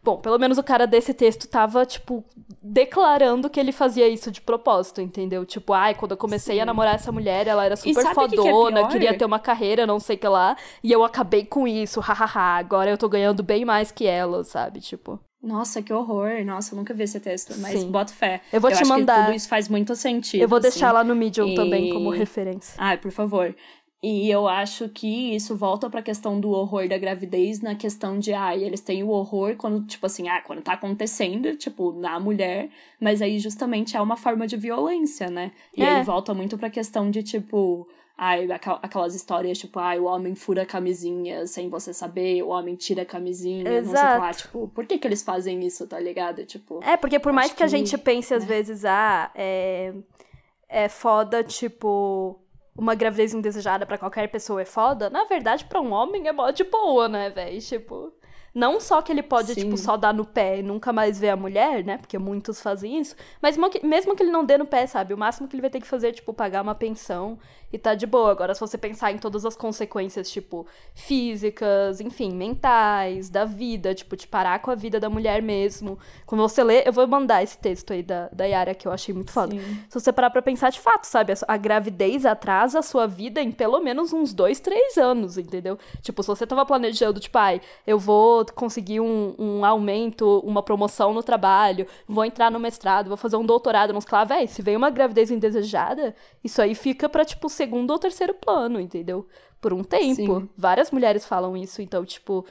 B: Bom, pelo menos o cara desse texto tava, tipo, declarando que ele fazia isso de propósito, entendeu? Tipo, quando eu comecei a namorar essa mulher, ela era super fodona, queria ter uma carreira, não sei o que lá, e eu acabei com isso, hahaha, agora eu tô ganhando bem mais que ela, sabe? Tipo...
C: Nossa, que horror. Nossa, eu nunca vi esse texto, mas boto fé.
B: Eu vou te mandar.
C: Que tudo isso faz muito sentido.
B: Eu vou deixar lá no Medium também como referência.
C: Por favor. E eu acho que isso volta pra questão do horror da gravidez, na questão de, eles têm o horror quando, tipo assim, quando tá acontecendo, tipo, na mulher, mas aí justamente é uma forma de violência, né? E aí volta muito pra questão de, tipo, aquelas histórias, tipo, o homem fura a camisinha sem você saber, o homem tira a camisinha, não sei o que lá, tipo, por que eles fazem isso, tá ligado? Tipo...
B: porque por mais que a gente pense, às vezes, é foda, tipo... Uma gravidez indesejada pra qualquer pessoa é foda, na verdade, pra um homem é mó de boa, né, véi? Tipo, não só que ele pode, tipo, só dar no pé e nunca mais ver a mulher, né? Porque muitos fazem isso. Mas mesmo que ele não dê no pé, sabe? O máximo que ele vai ter que fazer é, tipo, pagar uma pensão e tá de boa. Agora, se você pensar em todas as consequências, tipo, físicas, enfim, mentais, da vida, tipo, de parar com a vida da mulher mesmo. Quando você lê, eu vou mandar esse texto aí da Yara, que eu achei muito foda. Se você parar pra pensar de fato, sabe? A gravidez atrasa a sua vida em pelo menos uns 2, 3 anos, entendeu? Tipo, se você tava planejando, tipo, eu vou conseguir um aumento, uma promoção no trabalho, vou entrar no mestrado, vou fazer um doutorado, não sei lá, véi, se vem uma gravidez indesejada, isso aí fica pra, tipo, segundo ou terceiro plano, entendeu? Por um tempo. Várias mulheres falam isso, então, tipo...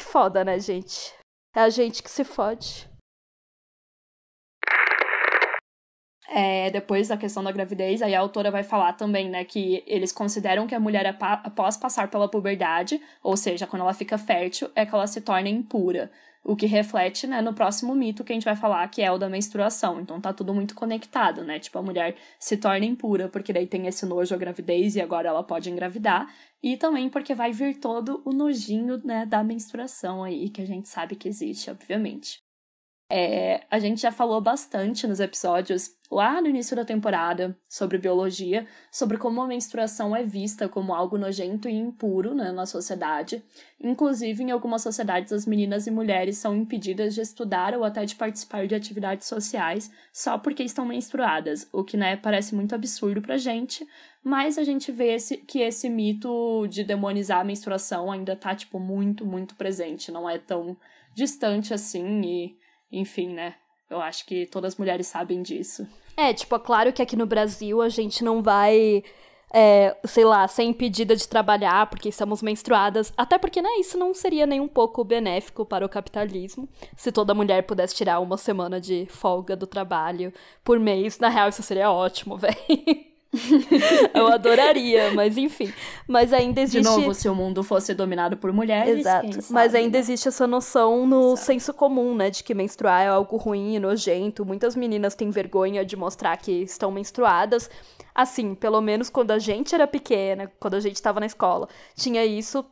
B: foda, né, gente? É a gente que se fode.
C: Depois da questão da gravidez, aí a autora vai falar também, né, que eles consideram que a mulher, após passar pela puberdade, ou seja, quando ela fica fértil, é que ela se torna impura. O que reflete, né, no próximo mito que a gente vai falar, que é o da menstruação. Então tá tudo muito conectado, né? Tipo, a mulher se torna impura porque daí tem esse nojo à gravidez e agora ela pode engravidar. E também porque vai vir todo o nojinho, né, da menstruação aí, que a gente sabe que existe, obviamente. A gente já falou bastante nos episódios lá no início da temporada sobre biologia, sobre como a menstruação é vista como algo nojento e impuro, né, na sociedade. Inclusive, em algumas sociedades, as meninas e mulheres são impedidas de estudar ou até de participar de atividades sociais só porque estão menstruadas, o que, né, parece muito absurdo pra gente, mas a gente vê que esse mito de demonizar a menstruação ainda tá, tipo, muito, muito presente, não é tão distante assim e... Enfim, né? Eu acho que todas as mulheres sabem disso.
B: Tipo, é claro que aqui no Brasil a gente não vai, sei lá, ser impedida de trabalhar porque estamos menstruadas. Até porque, né, isso não seria nem um pouco benéfico para o capitalismo. Se toda mulher pudesse tirar uma semana de folga do trabalho por mês. Na real, isso seria ótimo, velho. Eu adoraria, mas enfim. Mas ainda existe...
C: De novo, se o mundo fosse dominado por mulheres...
B: Exato. Mas ainda existe essa noção no senso comum, né? De que menstruar é algo ruim e nojento. Muitas meninas têm vergonha de mostrar que estão menstruadas. Assim, pelo menos quando a gente era pequena, quando a gente estava na escola, tinha isso...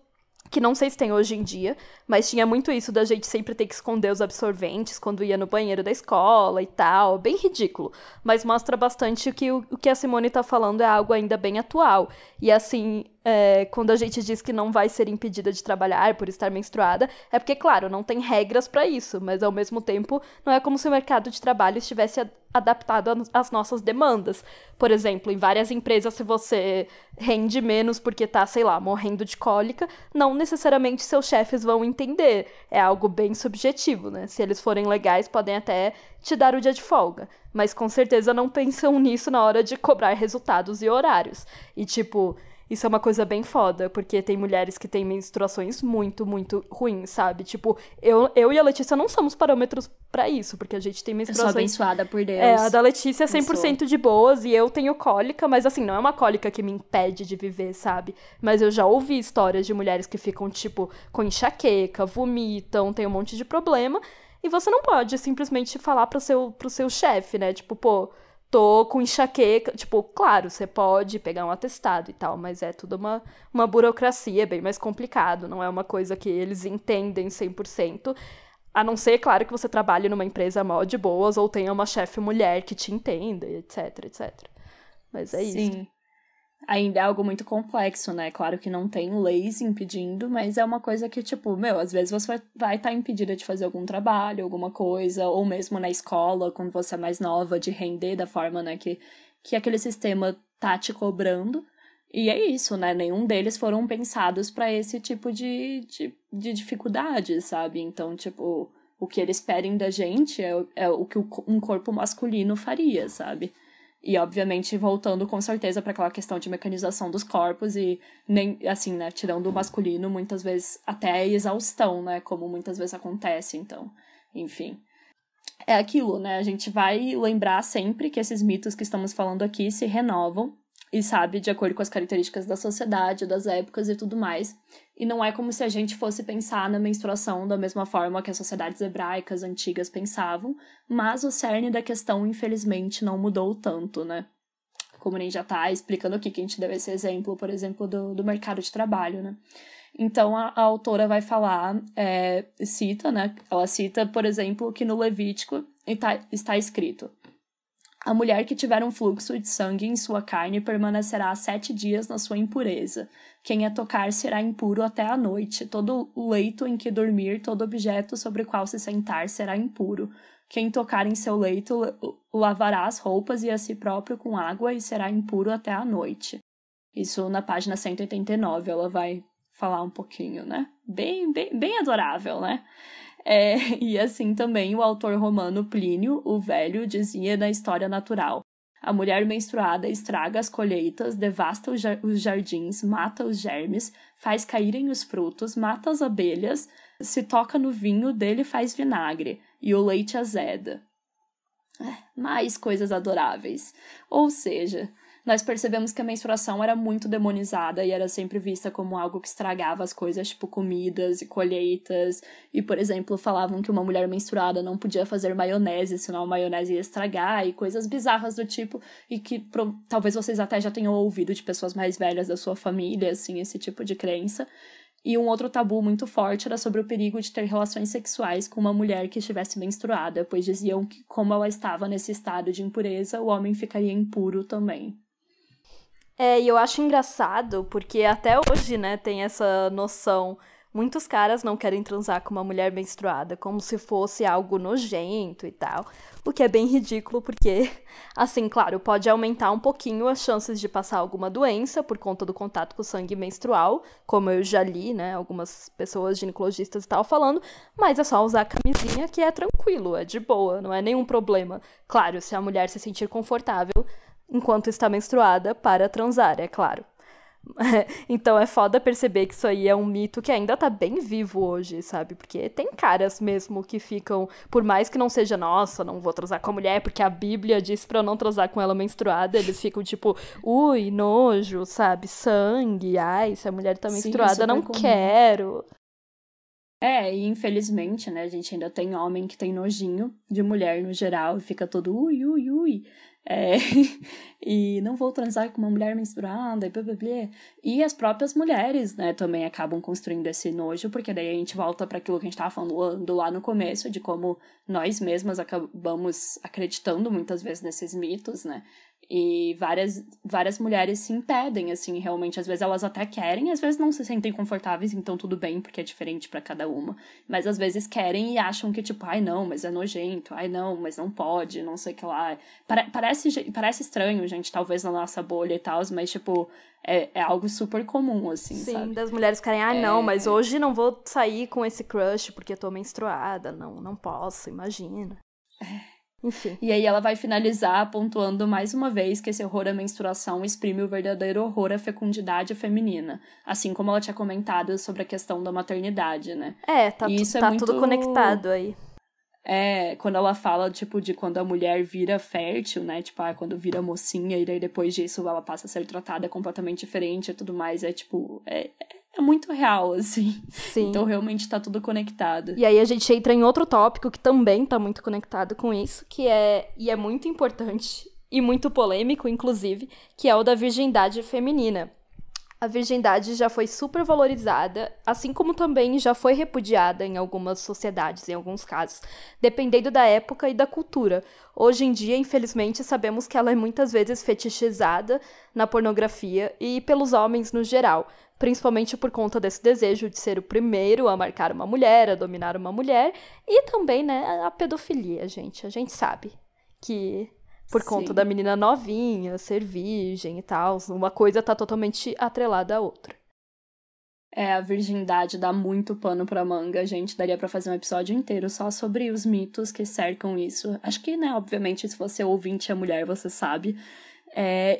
B: que não sei se tem hoje em dia, mas tinha muito isso da gente sempre ter que esconder os absorventes quando ia no banheiro da escola e tal, bem ridículo, mas mostra bastante que o que a Simone tá falando é algo ainda bem atual, e assim, quando a gente diz que não vai ser impedida de trabalhar por estar menstruada, é porque, claro, não tem regras pra isso, mas ao mesmo tempo não é como se o mercado de trabalho estivesse adaptado às nossas demandas. Por exemplo, em várias empresas, se você rende menos porque tá, sei lá, morrendo de cólica, não necessariamente seus chefes vão entender. É algo bem subjetivo, né? Se eles forem legais, podem até te dar o dia de folga. Mas com certeza não pensam nisso na hora de cobrar resultados e horários. E, tipo, Isso é uma coisa bem foda, porque tem mulheres que têm menstruações muito, muito ruins, sabe? Tipo, eu e a Letícia não somos parâmetros pra isso, porque a gente tem menstruações...
C: Eu sou abençoada por Deus.
B: A da Letícia é 100% de boas, e eu tenho cólica, mas assim, não é uma cólica que me impede de viver, sabe? Mas eu já ouvi histórias de mulheres que ficam, tipo, com enxaqueca, vomitam, tem um monte de problema, e você não pode simplesmente falar pro seu chefe, né? Tipo, pô, tô com enxaqueca. Tipo, claro, você pode pegar um atestado e tal, mas é tudo uma burocracia, bem mais complicado. Não é uma coisa que eles entendem 100%. A não ser, claro, que você trabalhe numa empresa mó de boas ou tenha uma chefe mulher que te entenda, etc, etc. Mas é isso.
C: Sim. Ainda é algo muito complexo, né? Claro que não tem leis impedindo, mas é uma coisa que, tipo, às vezes você vai estar impedida de fazer algum trabalho, alguma coisa, ou mesmo na escola, quando você é mais nova, de render da forma, né, que aquele sistema tá te cobrando. E é isso, né? Nenhum deles foram pensados para esse tipo de dificuldade, sabe? Então, tipo, o que eles pedem da gente é o que um corpo masculino faria, sabe? E, obviamente, voltando com certeza para aquela questão de mecanização dos corpos e, nem assim, né, tirando o masculino, muitas vezes até a exaustão, né, como muitas vezes acontece, então, enfim. É aquilo, né, a gente vai lembrar sempre que esses mitos que estamos falando aqui se renovam e, sabe, de acordo com as características da sociedade, das épocas e tudo mais. E não é como se a gente fosse pensar na menstruação da mesma forma que as sociedades hebraicas antigas pensavam, mas o cerne da questão, infelizmente, não mudou tanto, né? Como nem já tá explicando aqui, que a gente deu esse exemplo, por exemplo, do mercado de trabalho, né? Então, a autora vai falar, cita, né? Ela cita, por exemplo, que no Levítico está escrito: a mulher que tiver um fluxo de sangue em sua carne permanecerá 7 dias na sua impureza. Quem a tocar será impuro até a noite. Todo o leito em que dormir, todo objeto sobre o qual se sentar será impuro. Quem tocar em seu leito lavará as roupas e a si próprio com água e será impuro até a noite. Isso na página 189, ela vai falar um pouquinho, né? Bem adorável, né? E assim também o autor romano Plínio, o Velho, dizia na História Natural: a mulher menstruada estraga as colheitas, devasta os jardins, mata os germes, faz caírem os frutos, mata as abelhas, se toca no vinho, dele faz vinagre, e o leite azeda. Mais coisas adoráveis. Ou seja, nós percebemos que a menstruação era muito demonizada e era sempre vista como algo que estragava as coisas, tipo comidas e colheitas. E, por exemplo, falavam que uma mulher menstruada não podia fazer maionese, senão a maionese ia estragar, e coisas bizarras do tipo, e que talvez vocês até já tenham ouvido de pessoas mais velhas da sua família, assim, esse tipo de crença. E um outro tabu muito forte era sobre o perigo de ter relações sexuais com uma mulher que estivesse menstruada, pois diziam que, como ela estava nesse estado de impureza, o homem ficaria impuro também.
B: E eu acho engraçado, porque até hoje, né, tem essa noção. Muitos caras não querem transar com uma mulher menstruada, como se fosse algo nojento e tal. O que é bem ridículo, porque, assim, claro, pode aumentar um pouquinho as chances de passar alguma doença por conta do contato com o sangue menstrual, como eu já li, né, algumas pessoas ginecologistas e tal falando, mas é só usar a camisinha que é tranquilo, é de boa, não é nenhum problema. Claro, se a mulher se sentir confortável enquanto está menstruada para transar, é claro. Então é foda perceber que isso aí é um mito que ainda tá bem vivo hoje, sabe? Porque tem caras mesmo que ficam, por mais que não seja, nossa, não vou transar com a mulher porque a Bíblia disse pra eu não transar com ela menstruada, eles ficam tipo, ui, nojo, sabe? Sangue, ai, se a mulher tá menstruada, não quero.
C: E infelizmente, né, a gente ainda tem homem que tem nojinho de mulher no geral e fica todo ui. E não vou transar com uma mulher menstruada, e blá, blá, blá. E as próprias mulheres, né, também acabam construindo esse nojo, porque daí a gente volta para aquilo que a gente estava falando lá no começo, de como nós mesmas acabamos acreditando muitas vezes nesses mitos, né, e várias mulheres se impedem, assim, realmente, às vezes elas até querem, às vezes não se sentem confortáveis, então tudo bem, porque é diferente para cada uma, mas às vezes querem e acham que, tipo, ai não, mas é nojento, ai não, mas não pode, não sei o que lá, parece estranho, gente, talvez na nossa bolha e tal, mas, tipo, é algo super comum, assim,
B: sim,
C: sabe?
B: Sim, das mulheres ficarem, não, mas hoje não vou sair com esse crush porque eu tô menstruada, não posso, imagina. Enfim.
C: E aí ela vai finalizar pontuando mais uma vez que esse horror à menstruação exprime o verdadeiro horror à fecundidade feminina. Assim como ela tinha comentado sobre a questão da maternidade, né?
B: Tá
C: muito...
B: tudo conectado aí.
C: Quando ela fala, tipo, de quando a mulher vira fértil, né? Tipo, quando vira mocinha e daí depois disso ela passa a ser tratada completamente diferente e tudo mais. É muito real, assim.
B: Sim.
C: Então, realmente tá tudo conectado.
B: E aí a gente entra em outro tópico que também tá muito conectado com isso, e é muito importante e muito polêmico, inclusive, que é o da virgindade feminina. A virgindade já foi super valorizada, assim como também já foi repudiada em algumas sociedades, em alguns casos, dependendo da época e da cultura. Hoje em dia, infelizmente, sabemos que ela é muitas vezes fetichizada na pornografia e pelos homens no geral, principalmente por conta desse desejo de ser o primeiro a marcar uma mulher, a dominar uma mulher, e também, né, a pedofilia, gente. A gente sabe que... Por conta da menina novinha, ser virgem e tal. Uma coisa tá totalmente atrelada à outra.
C: A virgindade dá muito pano pra manga, gente. Daria pra fazer um episódio inteiro só sobre os mitos que cercam isso. Acho que, né, obviamente, se você é ouvinte é mulher, você sabe.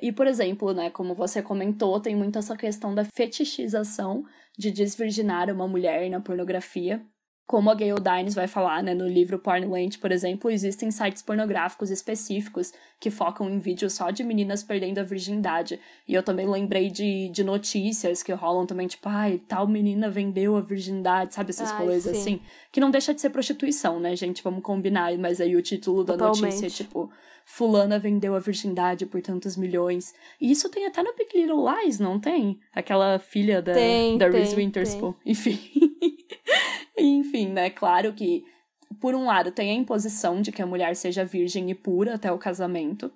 C: E, por exemplo, né, como você comentou, tem muito essa questão da fetichização de desvirginar uma mulher na pornografia. Como a Gayle Dines vai falar, né, no livro Pornland, por exemplo, existem sites pornográficos específicos que focam em vídeos só de meninas perdendo a virgindade. E eu também lembrei de notícias que rolam também, tipo, tal menina vendeu a virgindade, sabe, essas coisas assim. Que não deixa de ser prostituição, né, gente? Vamos combinar, mas aí o título da notícia é tipo... Fulana vendeu a virgindade por tantos milhões. E isso tem até no Big Little Lies, não tem? Aquela filha da Reese Witherspoon. Enfim. Enfim, né? Claro que, por um lado, tem a imposição de que a mulher seja virgem e pura até o casamento.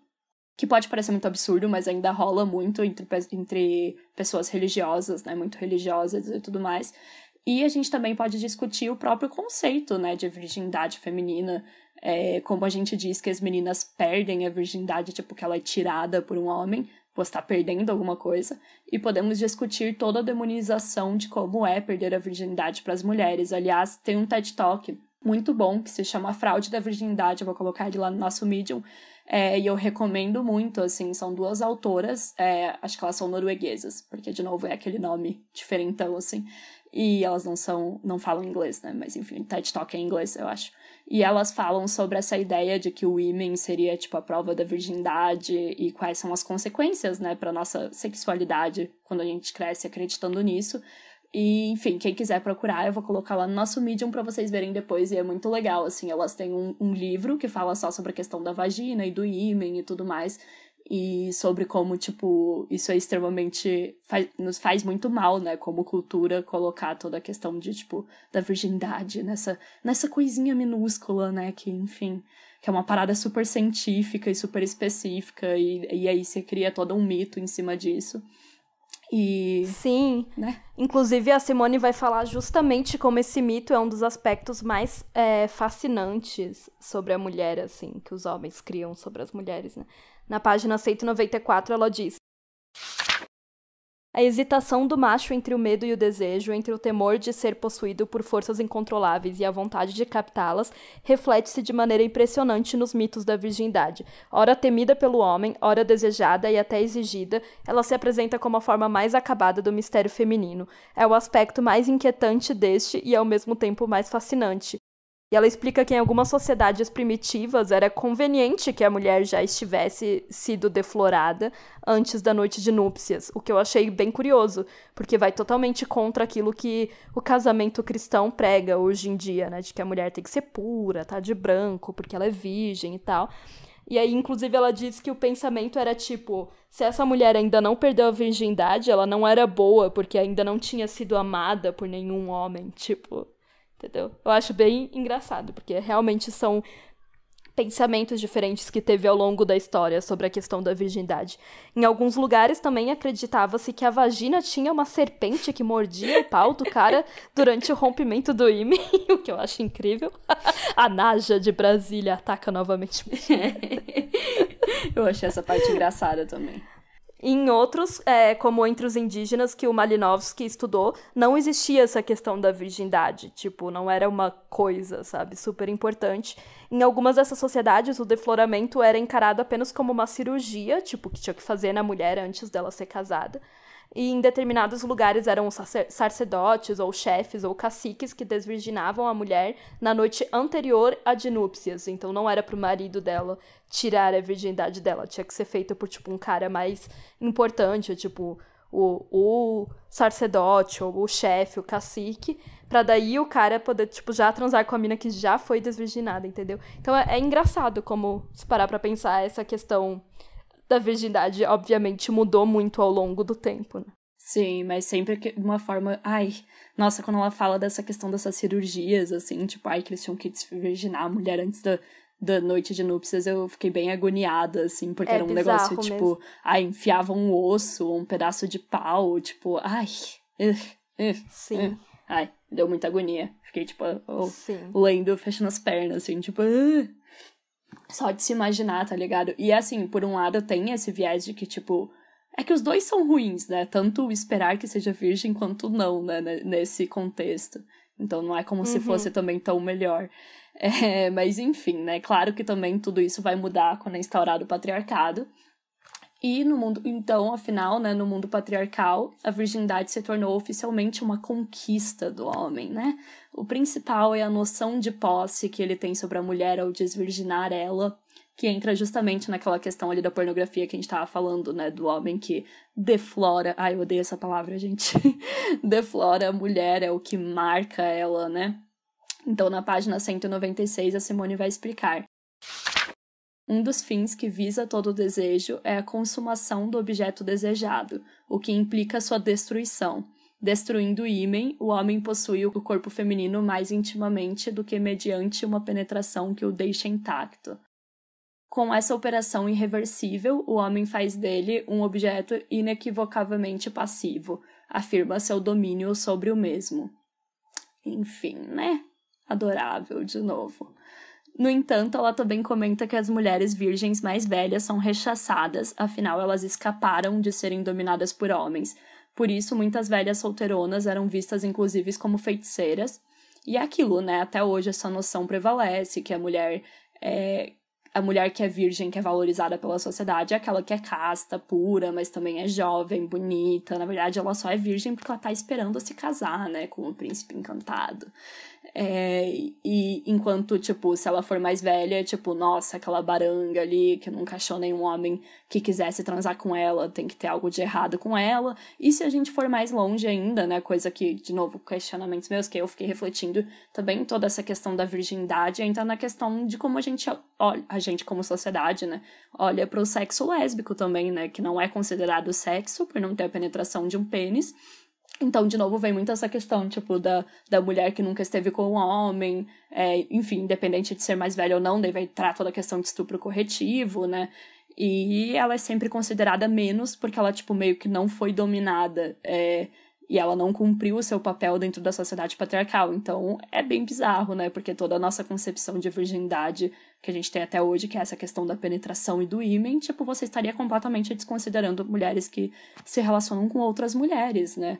C: Que pode parecer muito absurdo, mas ainda rola muito entre pessoas religiosas, né? Muito religiosas e tudo mais. E a gente também pode discutir o próprio conceito, né? De virgindade feminina. Como a gente diz que as meninas perdem a virgindade, tipo, que ela é tirada por um homem, pois está perdendo alguma coisa, e podemos discutir toda a demonização de como é perder a virgindade para as mulheres. Aliás, tem um TED Talk muito bom que se chama A Fraude da Virgindade, eu vou colocar ele lá no nosso Medium, e eu recomendo muito, assim, são duas autoras, acho que elas são norueguesas, porque, de novo, é aquele nome diferentão, assim, e elas não falam inglês, né, mas enfim, TED Talk é em inglês, eu acho. E elas falam sobre essa ideia de que o ímen seria, tipo, a prova da virgindade e quais são as consequências, né, pra nossa sexualidade quando a gente cresce acreditando nisso. E, enfim, quem quiser procurar, eu vou colocar lá no nosso Medium pra vocês verem depois, e é muito legal, assim, elas têm um livro que fala só sobre a questão da vagina e do ímen e tudo mais, e sobre como, tipo, isso é extremamente... nos faz muito mal, né, como cultura, colocar toda a questão de, tipo, da virgindade nessa coisinha minúscula, né, que, enfim, que é uma parada super científica e super específica, e aí você cria todo um mito em cima disso.
B: Sim,
C: né?
B: Inclusive a Simone vai falar justamente como esse mito é um dos aspectos mais fascinantes sobre a mulher, assim, que os homens criam sobre as mulheres, né? Na página 194 ela diz: a hesitação do macho entre o medo e o desejo, entre o temor de ser possuído por forças incontroláveis e a vontade de captá-las, reflete-se de maneira impressionante nos mitos da virgindade. Ora temida pelo homem, ora desejada e até exigida, ela se apresenta como a forma mais acabada do mistério feminino. É o aspecto mais inquietante deste e, ao mesmo tempo, mais fascinante. E ela explica que em algumas sociedades primitivas era conveniente que a mulher já estivesse sido deflorada antes da noite de núpcias, o que eu achei bem curioso, porque vai totalmente contra aquilo que o casamento cristão prega hoje em dia, né, de que a mulher tem que ser pura, tá de branco, porque ela é virgem e tal. E aí, inclusive, ela diz que o pensamento era tipo, se essa mulher ainda não perdeu a virgindade, ela não era boa, porque ainda não tinha sido amada por nenhum homem, tipo... Entendeu? Eu acho bem engraçado, porque realmente são pensamentos diferentes que teve ao longo da história sobre a questão da virgindade. Em alguns lugares também acreditava-se que a vagina tinha uma serpente que mordia o pau do cara durante o rompimento do ímen, o que eu acho incrível. A Naja de Brasília ataca novamente.
C: Eu achei essa parte engraçada também.
B: E em outros, como entre os indígenas que o Malinowski estudou, não existia essa questão da virgindade. Tipo, não era uma coisa, sabe, super importante. Em algumas dessas sociedades, o defloramento era encarado apenas como uma cirurgia, tipo, que tinha que fazer na mulher antes dela ser casada. E em determinados lugares eram os sacerdotes, ou chefes, ou caciques que desvirginavam a mulher na noite anterior à de núpcias. Então não era pro marido dela tirar a virgindade dela. Tinha que ser feito por, tipo, um cara mais importante, tipo, o sacerdote, ou o chefe, o cacique, pra daí o cara poder, tipo, já transar com a mina que já foi desvirginada, entendeu? Então é engraçado como, se parar pra pensar, essa questão da virgindade, obviamente, mudou muito ao longo do tempo, né?
C: Sim, mas sempre de uma forma... Ai, nossa, quando ela fala dessa questão dessas cirurgias, assim, tipo, ai, que eles tinham que desvirginar a mulher antes da noite de núpcias, eu fiquei bem agoniada, assim, porque era um negócio, tipo, mesmo. Ai, enfiavam um osso, um pedaço de pau, tipo, ai...
B: Sim.
C: Ai, deu muita agonia. Fiquei, tipo, lendo, fechando as pernas, assim, tipo... Só de se imaginar, tá ligado? E, assim, por um lado, tem esse viés de que, tipo... É que os dois são ruins, né? Tanto esperar que seja virgem quanto não, né? Nesse contexto. Então, não é como se fosse também tão melhor. Mas, enfim, né? Claro que também tudo isso vai mudar quando é instaurado o patriarcado. E no mundo... Então, afinal, né? No mundo patriarcal, a virgindade se tornou oficialmente uma conquista do homem, né? O principal é a noção de posse que ele tem sobre a mulher ao desvirginar ela, que entra justamente naquela questão ali da pornografia que a gente tava falando, né? Do homem que deflora... Ai, eu odeio essa palavra, gente. Deflora a mulher, é o que marca ela, né? Então, na página 196, a Simone vai explicar. Um dos fins que visa todo o desejo é a consumação do objeto desejado, o que implica sua destruição. Destruindo o ímen, o homem possui o corpo feminino mais intimamente do que mediante uma penetração que o deixa intacto. Com essa operação irreversível, o homem faz dele um objeto inequivocavelmente passivo, afirma seu domínio sobre o mesmo. Enfim, né? Adorável, de novo. No entanto, ela também comenta que as mulheres virgens mais velhas são rechaçadas, afinal elas escaparam de serem dominadas por homens. Por isso, muitas velhas solteironas eram vistas, inclusive, como feiticeiras. E é aquilo, né? Até hoje essa noção prevalece, que a mulher que é virgem, que é valorizada pela sociedade, é aquela que é casta, pura, mas também é jovem, bonita. Na verdade, ela só é virgem porque ela tá esperando se casar, né? Com o príncipe encantado. E enquanto, tipo, se ela for mais velha, tipo, nossa, aquela baranga ali que nunca achou nenhum homem que quisesse transar com ela, tem que ter algo de errado com ela. E se a gente for mais longe ainda, né, coisa que, de novo, questionamentos meus, que eu fiquei refletindo também toda essa questão da virgindade, entra na questão de como a gente olha, a gente como sociedade, né, olha pro sexo lésbico também, né, que não é considerado sexo por não ter a penetração de um pênis. Então, de novo, vem muito essa questão, tipo, da mulher que nunca esteve com um homem, enfim, independente de ser mais velha ou não, daí vai entrar toda a questão de estupro corretivo, né, e ela é sempre considerada menos porque ela, tipo, meio que não foi dominada, e ela não cumpriu o seu papel dentro da sociedade patriarcal. Então, é bem bizarro, né, porque toda a nossa concepção de virgindade que a gente tem até hoje, que é essa questão da penetração e do ímen, tipo, você estaria completamente desconsiderando mulheres que se relacionam com outras mulheres, né.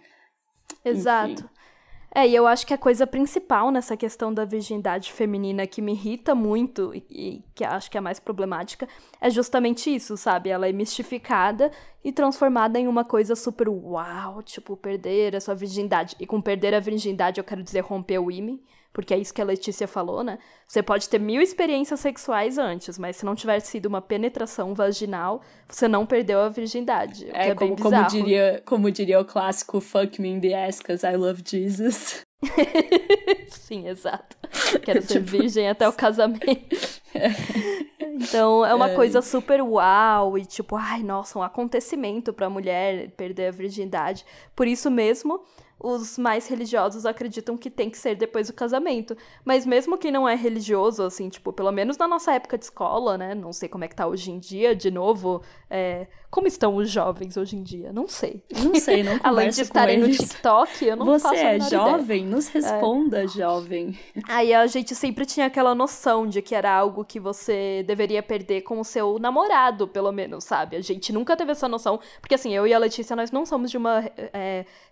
B: Exato. Enfim. E eu acho que a coisa principal nessa questão da virgindade feminina que me irrita muito e que acho que é a mais problemática é justamente isso, sabe? Ela é mistificada e transformada em uma coisa super uau, tipo, perder a sua virgindade. E com perder a virgindade eu quero dizer romper o ímen, porque é isso que a Letícia falou, né? Você pode ter 1000 experiências sexuais antes, mas se não tiver sido uma penetração vaginal, você não perdeu a virgindade. É bem bizarro.
C: Como diria o clássico Fuck me in the ass, 'cause I love Jesus.
B: Sim, exato. Quero ser virgem até o casamento. Então, é uma coisa super uau e tipo, ai, nossa, um acontecimento pra mulher perder a virgindade. Por isso mesmo, os mais religiosos acreditam que tem que ser depois do casamento. Mas mesmo quem não é religioso, assim, tipo, pelo menos na nossa época de escola, né? Não sei como é que tá hoje em dia, de novo. Como estão os jovens hoje em dia? Não sei.
C: Não sei, não converso
B: Além de estarem no TikTok, eu não faço a menor ideia.
C: Você é jovem? Nos responda, jovem.
B: Aí a gente sempre tinha aquela noção de que era algo que você deveria perder com o seu namorado, pelo menos, sabe? A gente nunca teve essa noção, porque assim, eu e a Letícia, nós não somos de uma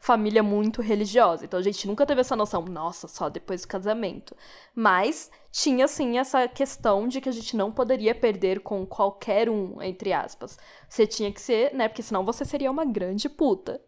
B: família muito religiosa, então a gente nunca teve essa noção, nossa, só depois do casamento. Mas tinha, sim, essa questão de que a gente não poderia perder com qualquer um, entre aspas. Você tinha que ser, né, porque senão você seria uma grande puta.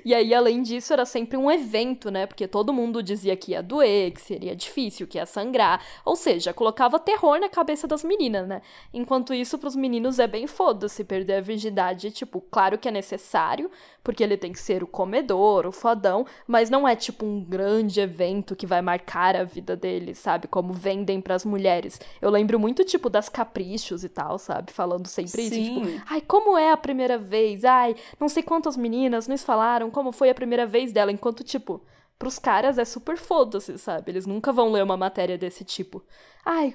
B: E aí, além disso, era sempre um evento, né, porque todo mundo dizia que ia doer, que seria difícil, que ia sangrar. Ou seja, colocava terror na cabeça das meninas, né. Enquanto isso, pros meninos é bem foda-se perder a virgindade. Tipo, claro que é necessário, porque ele tem que ser o comedor, o fodão, mas não é, tipo, um grande evento que vai marcar a vida dele, sabe, como vendem pras mulheres. Eu lembro muito, tipo, das Caprichos e tal, sabe? Falando sempre isso, tipo, ai, como é a primeira vez? Ai, não sei quantas meninas nos falaram como foi a primeira vez dela, enquanto, tipo, pros caras é super foda-se, sabe? Eles nunca vão ler uma matéria desse tipo. Ai,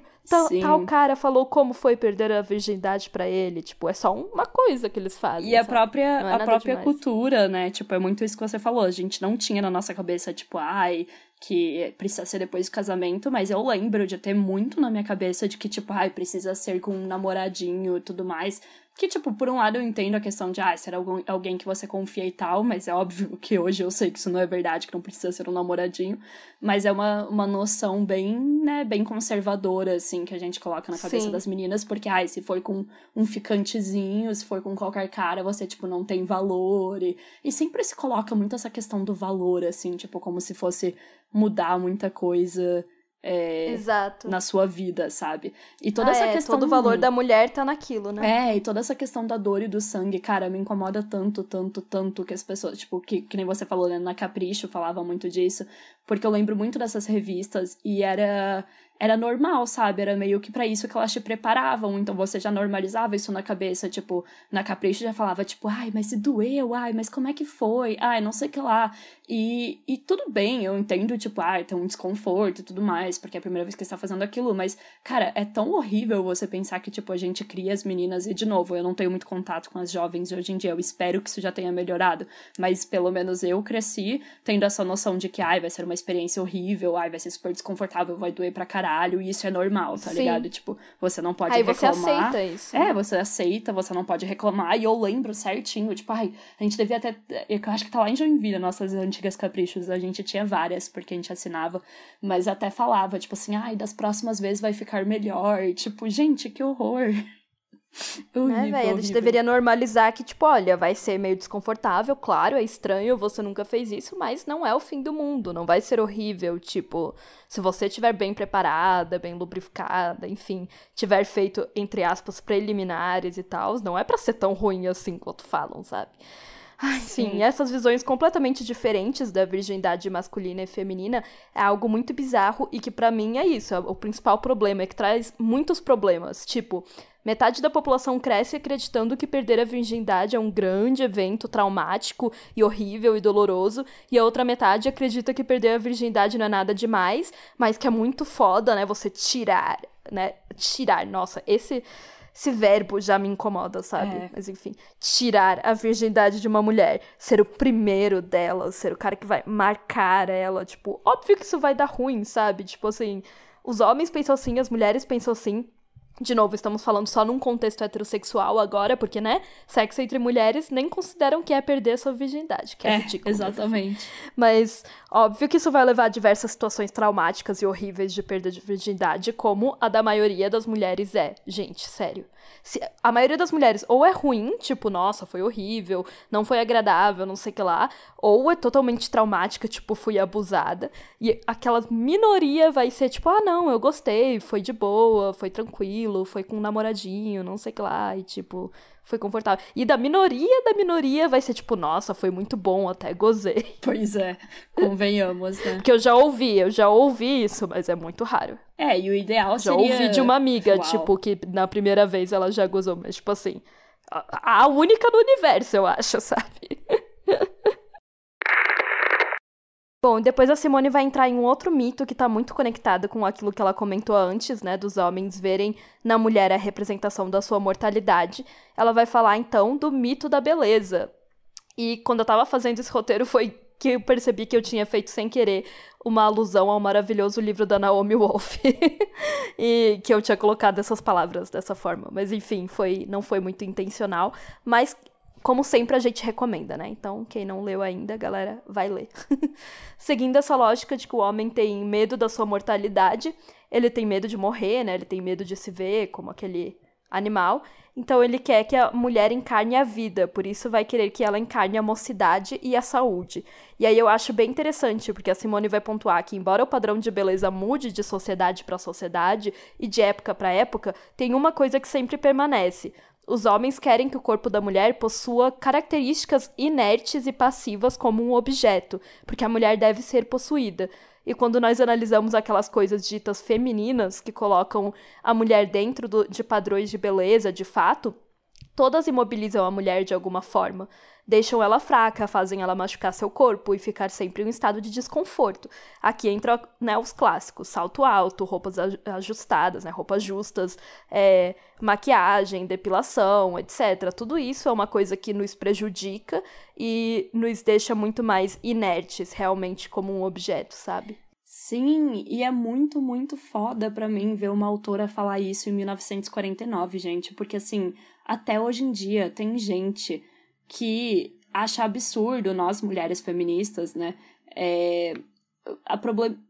B: tal cara falou como foi perder a virgindade pra ele. Tipo, é só uma coisa que eles fazem.
C: E a própria cultura, né? Tipo, é muito isso que você falou. A gente não tinha na nossa cabeça, tipo, ai, que precisa ser depois do casamento, mas eu lembro de ter muito na minha cabeça de que, tipo, ai, precisa ser com um namoradinho e tudo mais. Que, tipo, por um lado eu entendo a questão de, ser alguém que você confia e tal, mas é óbvio que hoje eu sei que isso não é verdade, que não precisa ser um namoradinho, mas é uma noção bem, né, bem conservadora, assim, que a gente coloca na cabeça das meninas, porque, se for com um ficantezinho, se for com qualquer cara, você, tipo, não tem valor, e sempre se coloca muito essa questão do valor, assim, tipo, como se fosse mudar muita coisa
B: Exato.
C: na sua vida, sabe? E toda essa questão...
B: todo o valor da mulher tá naquilo, né?
C: E toda essa questão da dor e do sangue, cara, me incomoda tanto, tanto, tanto que as pessoas, tipo, que nem você falou, né, na Capricho falava muito disso, porque eu lembro muito dessas revistas e era normal, sabe? Era meio que pra isso que elas te preparavam, então você já normalizava isso na cabeça, tipo, na Capricho já falava, tipo, mas se doeu, mas como é que foi? Não sei o que lá. E tudo bem, eu entendo, tipo, tem um desconforto e tudo mais, porque é a primeira vez que você tá fazendo aquilo, mas, cara, é tão horrível você pensar que, tipo, a gente cria as meninas, e de novo, eu não tenho muito contato com as jovens de hoje em dia, eu espero que isso já tenha melhorado, mas pelo menos eu cresci tendo essa noção de que, vai ser uma experiência horrível, vai ser super desconfortável, vai doer pra caralho, e isso é normal, tá ligado? Tipo, você não pode reclamar.
B: Aí você aceita isso.
C: Você aceita, você não pode reclamar, e eu lembro certinho, tipo, a gente devia até, eu acho que tá lá em Joinville, nossas antigas Caprichos, a gente tinha várias, porque a gente assinava, mas até falava, tipo assim, das próximas vezes vai ficar melhor, tipo, gente, que horror.
B: Horrível, A gente deveria normalizar que, tipo, olha, vai ser meio desconfortável, claro, é estranho, você nunca fez isso, mas não é o fim do mundo, não vai ser horrível, tipo, se você estiver bem preparada, bem lubrificada, enfim, tiver feito, entre aspas, preliminares e tal, não é pra ser tão ruim assim quanto falam, sabe? Enfim, essas visões completamente diferentes da virgindade masculina e feminina é algo muito bizarro e que pra mim é isso, o principal problema é que traz muitos problemas, tipo, metade da população cresce acreditando que perder a virgindade é um grande evento traumático e horrível e doloroso, e a outra metade acredita que perder a virgindade não é nada demais, mas que é muito foda, né, você tirar, né, nossa, esse verbo já me incomoda, sabe? Mas enfim, tirar a virgindade de uma mulher, ser o primeiro dela, ser o cara que vai marcar ela, tipo, óbvio que isso vai dar ruim, sabe? Tipo assim, os homens pensam assim, as mulheres pensam assim. De novo, estamos falando só num contexto heterossexual agora, porque, né, sexo entre mulheres nem consideram que é perder sua virgindade, que é ridículo.
C: Exatamente.
B: Mas, óbvio que isso vai levar a diversas situações traumáticas e horríveis de perda de virgindade, como a da maioria das mulheres é. Gente, sério. A maioria das mulheres ou é ruim, tipo, nossa, foi horrível, não foi agradável, não sei o que lá, ou é totalmente traumática, tipo, fui abusada, e aquela minoria vai ser tipo, não, eu gostei, foi de boa, foi tranquilo, foi com um namoradinho, não sei o que lá, e tipo, foi confortável. E da minoria vai ser tipo, nossa, foi muito bom, até gozei.
C: Pois é, convenhamos, né?
B: Porque eu já ouvi isso, mas é muito raro.
C: E o ideal seria...
B: Já ouvi de uma amiga, tipo, que na primeira vez ela já gozou, mas tipo assim, a única no universo, eu acho, sabe? Bom, depois a Simone vai entrar em um outro mito que tá muito conectado com aquilo que ela comentou antes, né, dos homens verem na mulher a representação da sua mortalidade. Ela vai falar, então, do mito da beleza. E quando eu tava fazendo esse roteiro foi que eu percebi que eu tinha feito sem querer uma alusão ao maravilhoso livro da Naomi Wolf. E que eu tinha colocado essas palavras dessa forma. Mas enfim, não foi muito intencional. Mas, como sempre, a gente recomenda, né? Então, quem não leu ainda, galera, vai ler. Seguindo essa lógica de que o homem tem medo da sua mortalidade, ele tem medo de morrer, né? Ele tem medo de se ver como aquele animal. Então ele quer que a mulher encarne a vida, por isso vai querer que ela encarne a mocidade e a saúde. E aí eu acho bem interessante, porque a Simone vai pontuar que, embora o padrão de beleza mude de sociedade para sociedade e de época para época, tem uma coisa que sempre permanece. Os homens querem que o corpo da mulher possua características inertes e passivas como um objeto, porque a mulher deve ser possuída. E quando nós analisamos aquelas coisas ditas femininas, que colocam a mulher dentro de padrões de beleza, de fato, todas imobilizam a mulher de alguma forma. Deixam ela fraca, fazem ela machucar seu corpo e ficar sempre em um estado de desconforto. Aqui entram, né, os clássicos: salto alto, roupas ajustadas, né, roupas justas, maquiagem, depilação, etc. Tudo isso é uma coisa que nos prejudica e nos deixa muito mais inertes, realmente, como um objeto, sabe?
C: Sim, e é muito, muito foda pra mim ver uma autora falar isso em 1949, gente. Porque, assim, até hoje em dia tem gente que acha absurdo nós, mulheres feministas, né,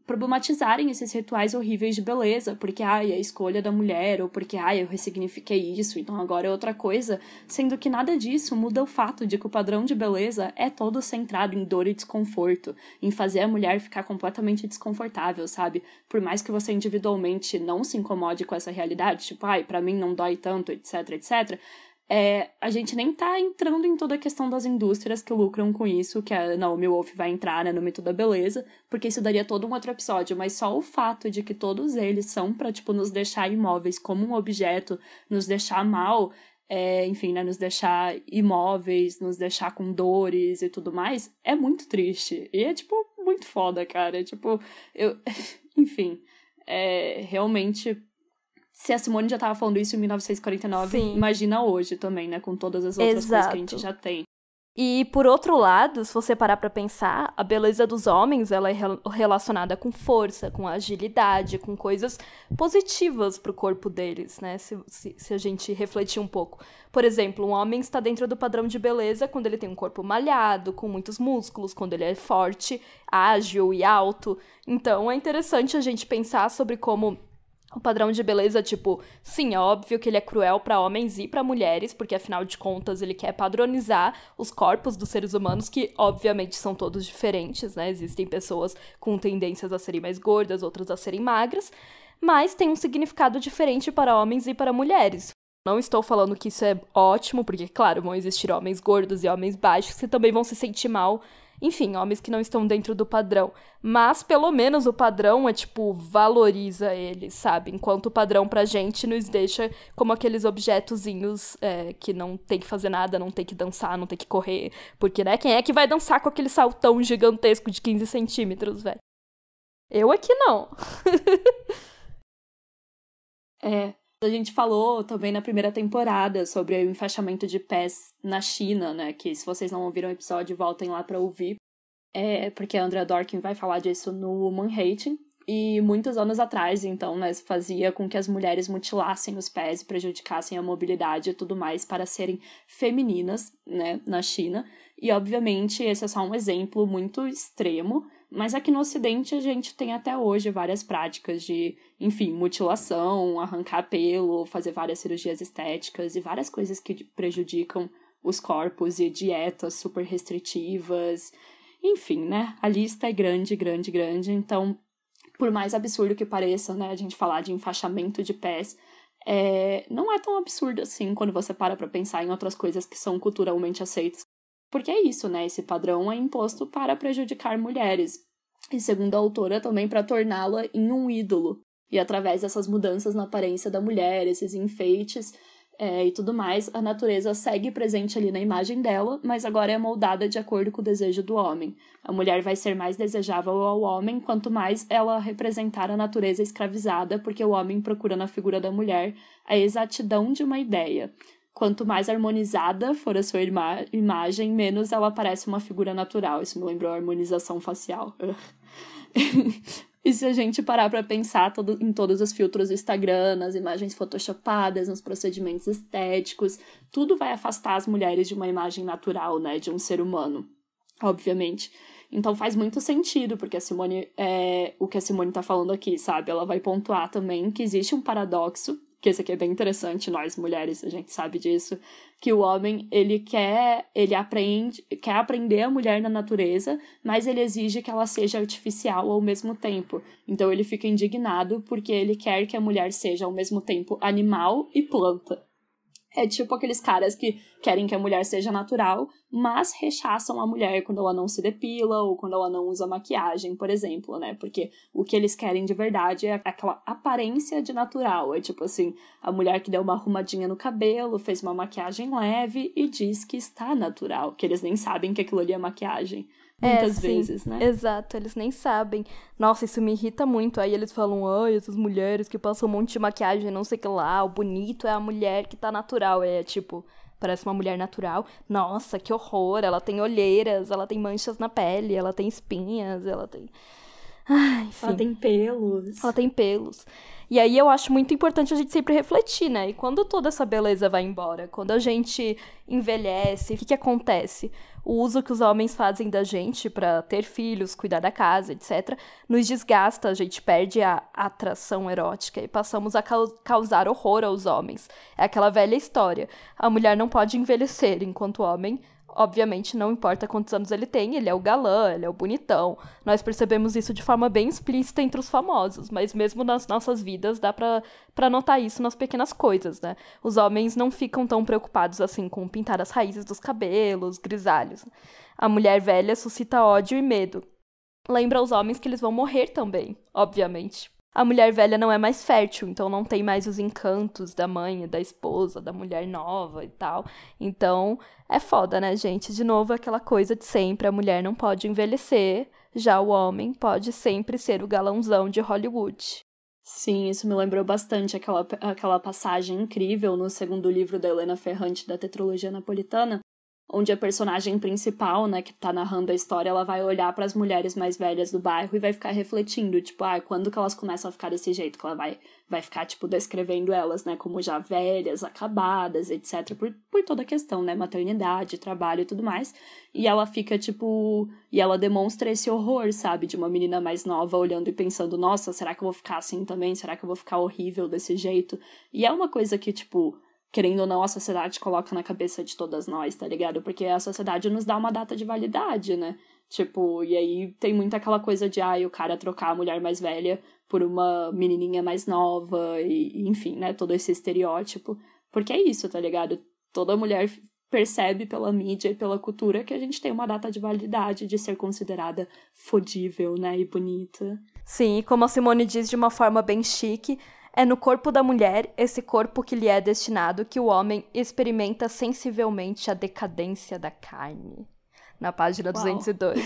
C: problematizarem esses rituais horríveis de beleza, porque, é a escolha da mulher, ou porque, eu ressignifiquei isso, então agora é outra coisa, sendo que nada disso muda o fato de que o padrão de beleza é todo centrado em dor e desconforto, em fazer a mulher ficar completamente desconfortável, sabe? Por mais que você individualmente não se incomode com essa realidade, tipo, pra mim não dói tanto, etc, etc., a gente nem tá entrando em toda a questão das indústrias que lucram com isso, que a Naomi Wolf vai entrar, né, no mito da beleza, porque isso daria todo um outro episódio, mas só o fato de que todos eles são pra, tipo, nos deixar imóveis como um objeto, nos deixar mal, enfim, né, nos deixar imóveis, nos deixar com dores e tudo mais, é muito triste. E é, tipo, muito foda, cara. Tipo, enfim, realmente... Se a Simone já tava falando isso em 1949, Sim. Imagina hoje também, né? Com todas as outras coisas que a gente já tem.
B: E, por outro lado, se você parar pra pensar, a beleza dos homens, ela é relacionada com força, com agilidade, com coisas positivas pro corpo deles, né? Se a gente refletir um pouco. Por exemplo, um homem está dentro do padrão de beleza quando ele tem um corpo malhado, com muitos músculos, quando ele é forte, ágil e alto. Então, é interessante a gente pensar sobre como... O padrão de beleza, tipo, sim, é óbvio que ele é cruel para homens e para mulheres, porque afinal de contas ele quer padronizar os corpos dos seres humanos, que obviamente são todos diferentes, né? Existem pessoas com tendências a serem mais gordas, outras a serem magras, mas tem um significado diferente para homens e para mulheres. Não estou falando que isso é ótimo, porque, claro, vão existir homens gordos e homens baixos que também vão se sentir mal. Enfim, homens que não estão dentro do padrão. Mas, pelo menos, o padrão valoriza eles, sabe? Enquanto o padrão pra gente nos deixa como aqueles objetozinhos que não tem que fazer nada, não tem que dançar, não tem que correr. Porque, né, quem é que vai dançar com aquele saltão gigantesco de 15 centímetros, velho? Eu aqui não.
C: A gente falou também na primeira temporada sobre o enfaixamento de pés na China, né? Que se vocês não ouviram o episódio, voltem lá pra ouvir. Porque a Andrea Dworkin vai falar disso no Woman-Hating. E muitos anos atrás, então, né, fazia com que as mulheres mutilassem os pés e prejudicassem a mobilidade e tudo mais para serem femininas, né, na China. E, obviamente, esse é só um exemplo muito extremo, mas aqui no Ocidente a gente tem até hoje várias práticas de, enfim, mutilação, arrancar pelo, fazer várias cirurgias estéticas e várias coisas que prejudicam os corpos e dietas super restritivas. Enfim, né, a lista é grande, grande, grande, então... Por mais absurdo que pareça, né, a gente falar de enfaixamento de pés, não é tão absurdo assim quando você para pra pensar em outras coisas que são culturalmente aceitas. Porque é isso, né, esse padrão é imposto para prejudicar mulheres. E segundo a autora, também para torná-la em um ídolo. E através dessas mudanças na aparência da mulher, esses enfeites, e tudo mais, a natureza segue presente ali na imagem dela, mas agora é moldada de acordo com o desejo do homem. A mulher vai ser mais desejável ao homem, quanto mais ela representar a natureza escravizada, porque o homem procura na figura da mulher a exatidão de uma ideia. Quanto mais harmonizada for a sua imagem, menos ela parece uma figura natural. Isso me lembrou a harmonização facial. E se a gente parar pra pensar em todos os filtros do Instagram, nas imagens photoshopadas, nos procedimentos estéticos, tudo vai afastar as mulheres de uma imagem natural, né, de um ser humano, obviamente. Então faz muito sentido, porque o que a Simone tá falando aqui, sabe? Ela vai pontuar também que existe um paradoxo, que esse aqui é bem interessante, nós mulheres, a gente sabe disso, que o homem, ele quer aprender a mulher na natureza, mas ele exige que ela seja artificial ao mesmo tempo. Então ele fica indignado porque ele quer que a mulher seja ao mesmo tempo animal e planta. É tipo aqueles caras que querem que a mulher seja natural, mas rechaçam a mulher quando ela não se depila ou quando ela não usa maquiagem, por exemplo, né? Porque o que eles querem de verdade é aquela aparência de natural. É tipo assim, a mulher que deu uma arrumadinha no cabelo, fez uma maquiagem leve e diz que está natural, que eles nem sabem que aquilo ali é maquiagem. Muitas vezes, né?
B: Exato, eles nem sabem. Nossa, isso me irrita muito. Aí eles falam, ai, essas mulheres que passam um monte de maquiagem, não sei o que lá, o bonito é a mulher que tá natural. É tipo, parece uma mulher natural. Nossa, que horror, ela tem olheiras, ela tem manchas na pele, ela tem espinhas, ela tem... Ai, enfim.
C: Ela tem pelos.
B: Ela tem pelos. E aí eu acho muito importante a gente sempre refletir, né? E quando toda essa beleza vai embora, quando a gente envelhece, o que acontece? O uso que os homens fazem da gente pra ter filhos, cuidar da casa, etc., nos desgasta, a gente perde a atração erótica e passamos a causar horror aos homens. É aquela velha história. A mulher não pode envelhecer, enquanto o homem... Obviamente, não importa quantos anos ele tem, ele é o galã, ele é o bonitão. Nós percebemos isso de forma bem explícita entre os famosos, mas mesmo nas nossas vidas dá pra notar isso nas pequenas coisas, né? Os homens não ficam tão preocupados assim com pintar as raízes dos cabelos, grisalhos. A mulher velha suscita ódio e medo. Lembra aos homens que eles vão morrer também, obviamente. A mulher velha não é mais fértil, então não tem mais os encantos da mãe, da esposa, da mulher nova e tal. Então, é foda, né, gente? De novo, aquela coisa de sempre, a mulher não pode envelhecer, já o homem pode sempre ser o galãozão de Hollywood.
C: Sim, isso me lembrou bastante aquela passagem incrível no segundo livro da Helena Ferrante, da Tetralogia Napolitana, onde a personagem principal, né, que tá narrando a história, ela vai olhar para as mulheres mais velhas do bairro e vai ficar refletindo, tipo, quando que elas começam a ficar desse jeito, que ela vai ficar, tipo, descrevendo elas, né, como já velhas, acabadas, etc, por toda a questão, né, maternidade, trabalho e tudo mais, e ela fica, tipo, e ela demonstra esse horror, sabe, de uma menina mais nova olhando e pensando, nossa, será que eu vou ficar assim também? Será que eu vou ficar horrível desse jeito? E é uma coisa que, tipo... Querendo ou não, a sociedade coloca na cabeça de todas nós, tá ligado? Porque a sociedade nos dá uma data de validade, né? Tipo, e aí tem muito aquela coisa de, o cara trocar a mulher mais velha por uma menininha mais nova, e enfim, né? Todo esse estereótipo. Porque é isso, tá ligado? Toda mulher percebe pela mídia e pela cultura que a gente tem uma data de validade de ser considerada fodível, né? E bonita.
B: Sim, e como a Simone diz de uma forma bem chique... É no corpo da mulher, esse corpo que lhe é destinado, que o homem experimenta sensivelmente a decadência da carne. Na página 202.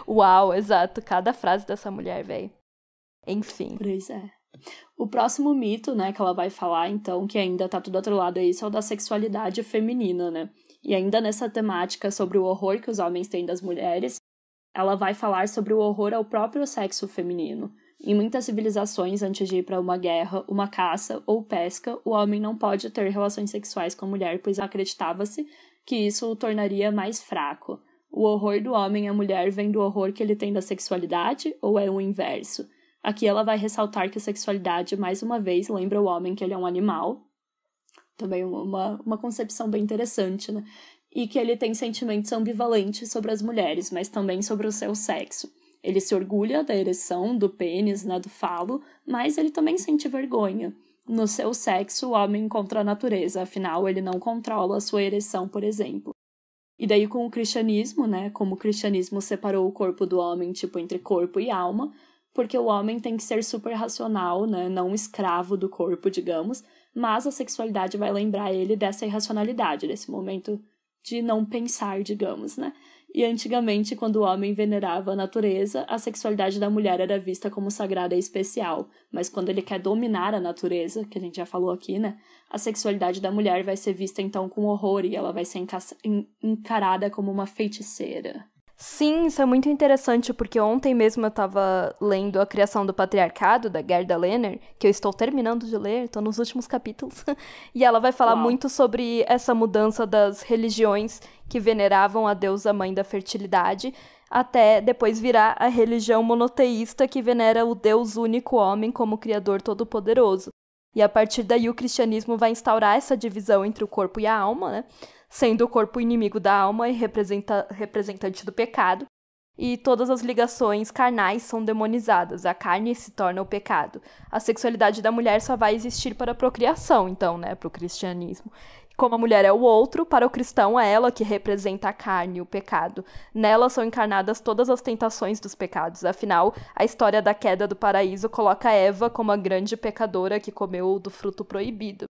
B: Uau, exato. Cada frase dessa mulher, velho. Enfim.
C: Pois é. O próximo mito, né, que ela vai falar, então, que ainda tá tudo atrelado a isso, é o da sexualidade feminina, né? E ainda nessa temática sobre o horror que os homens têm das mulheres, ela vai falar sobre o horror ao próprio sexo feminino. Em muitas civilizações, antes de ir para uma guerra, uma caça ou pesca, o homem não pode ter relações sexuais com a mulher, pois acreditava-se que isso o tornaria mais fraco. O horror do homem à mulher vem do horror que ele tem da sexualidade, ou é o inverso? Aqui ela vai ressaltar que a sexualidade, mais uma vez, lembra o homem que ele é um animal. Também uma concepção bem interessante, né? E que ele tem sentimentos ambivalentes sobre as mulheres, mas também sobre o seu sexo. Ele se orgulha da ereção, do pênis, né, do falo, mas ele também sente vergonha. No seu sexo, o homem encontra a natureza, afinal, ele não controla a sua ereção, por exemplo. E daí, com o cristianismo, né, como o cristianismo separou o corpo do homem, tipo, entre corpo e alma, porque o homem tem que ser super racional, né, não escravo do corpo, digamos, mas a sexualidade vai lembrar ele dessa irracionalidade, desse momento de não pensar, digamos, né? E antigamente, quando o homem venerava a natureza, a sexualidade da mulher era vista como sagrada e especial. Mas quando ele quer dominar a natureza, que a gente já falou aqui, né? A sexualidade da mulher vai ser vista então com horror e ela vai ser encarada como uma feiticeira.
B: Sim, isso é muito interessante, porque ontem mesmo eu tava lendo A Criação do Patriarcado, da Gerda Lerner, que eu estou terminando de ler, tô nos últimos capítulos, e ela vai falar muito sobre essa mudança das religiões que veneravam a deusa mãe da fertilidade, até depois virar a religião monoteísta que venera o Deus único homem como Criador Todo-Poderoso. E a partir daí o cristianismo vai instaurar essa divisão entre o corpo e a alma, né? Sendo o corpo inimigo da alma e representante do pecado, e todas as ligações carnais são demonizadas, a carne se torna o pecado. A sexualidade da mulher só vai existir para a procriação, então, né, para o cristianismo. Como a mulher é o outro, para o cristão é ela que representa a carne e o pecado. Nela são encarnadas todas as tentações dos pecados. Afinal, a história da queda do paraíso coloca Eva como a grande pecadora que comeu do fruto proibido.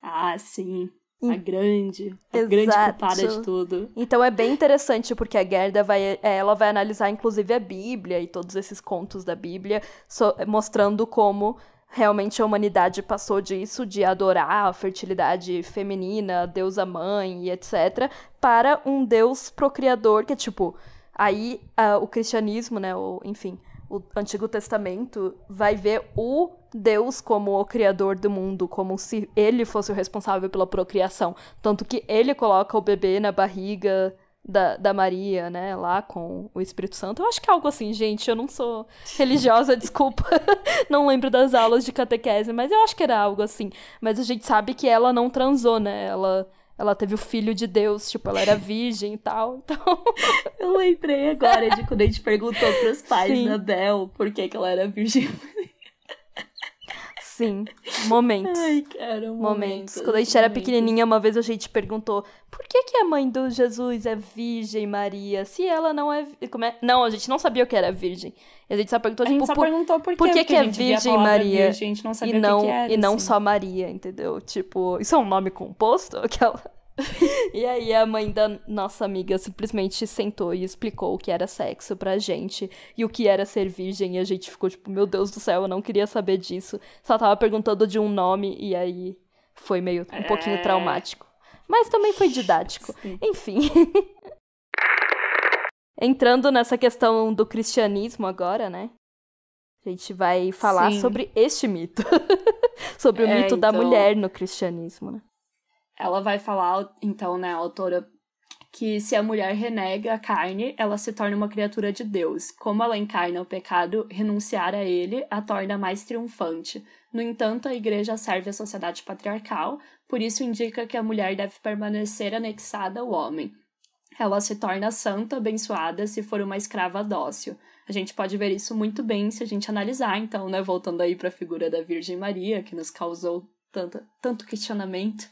C: Ah, sim. A grande culpada de tudo.
B: Então é bem interessante, porque a Gerda vai analisar inclusive a Bíblia e todos esses contos da Bíblia, mostrando como realmente a humanidade passou disso, de adorar a fertilidade feminina, a deusa mãe e etc., para um Deus procriador, que é tipo, aí o cristianismo, né, enfim, o Antigo Testamento vai ver o Deus como o criador do mundo, como se ele fosse o responsável pela procriação. Tanto que ele coloca o bebê na barriga da Maria, né, lá com o Espírito Santo. Eu acho que é algo assim, gente, eu não sou religiosa, desculpa, não lembro das aulas de catequese, mas eu acho que era algo assim. Mas a gente sabe que ela não transou, né, ela teve o filho de Deus, tipo, ela era virgem e tal, então...
C: Eu lembrei agora de quando a gente perguntou pros pais da Bel por que ela era virgem.
B: Sim, momentos.
C: Ai, cara, momentos.
B: Quando a gente era pequenininha, uma vez a gente perguntou por que a mãe do Jesus é Virgem Maria, se ela não é... Como é? Não, a gente não sabia o que era virgem. A gente só perguntou,
C: perguntou por
B: que é Virgem Maria
C: virgem, a gente não sabia o que era,
B: e não
C: assim.
B: só Maria, entendeu? Tipo, isso é um nome composto? Aquela... E aí a mãe da nossa amiga simplesmente sentou e explicou o que era sexo pra gente e o que era ser virgem, e a gente ficou tipo, meu Deus do céu, eu não queria saber disso. Só tava perguntando de um nome e aí foi meio um pouquinho traumático. Mas também foi didático.
C: Sim.
B: Enfim. Entrando nessa questão do cristianismo agora, né? A gente vai falar sobre este mito. Sobre o mito da mulher no cristianismo, né?
C: Ela vai falar, então, né, a autora, que se a mulher renega a carne, ela se torna uma criatura de Deus. Como ela encarna o pecado, renunciar a ele a torna mais triunfante. No entanto, a igreja serve à sociedade patriarcal, por isso indica que a mulher deve permanecer anexada ao homem. Ela se torna santa, abençoada, se for uma escrava dócil. A gente pode ver isso muito bem se a gente analisar, então, né, voltando aí para a figura da Virgem Maria, que nos causou tanto questionamento,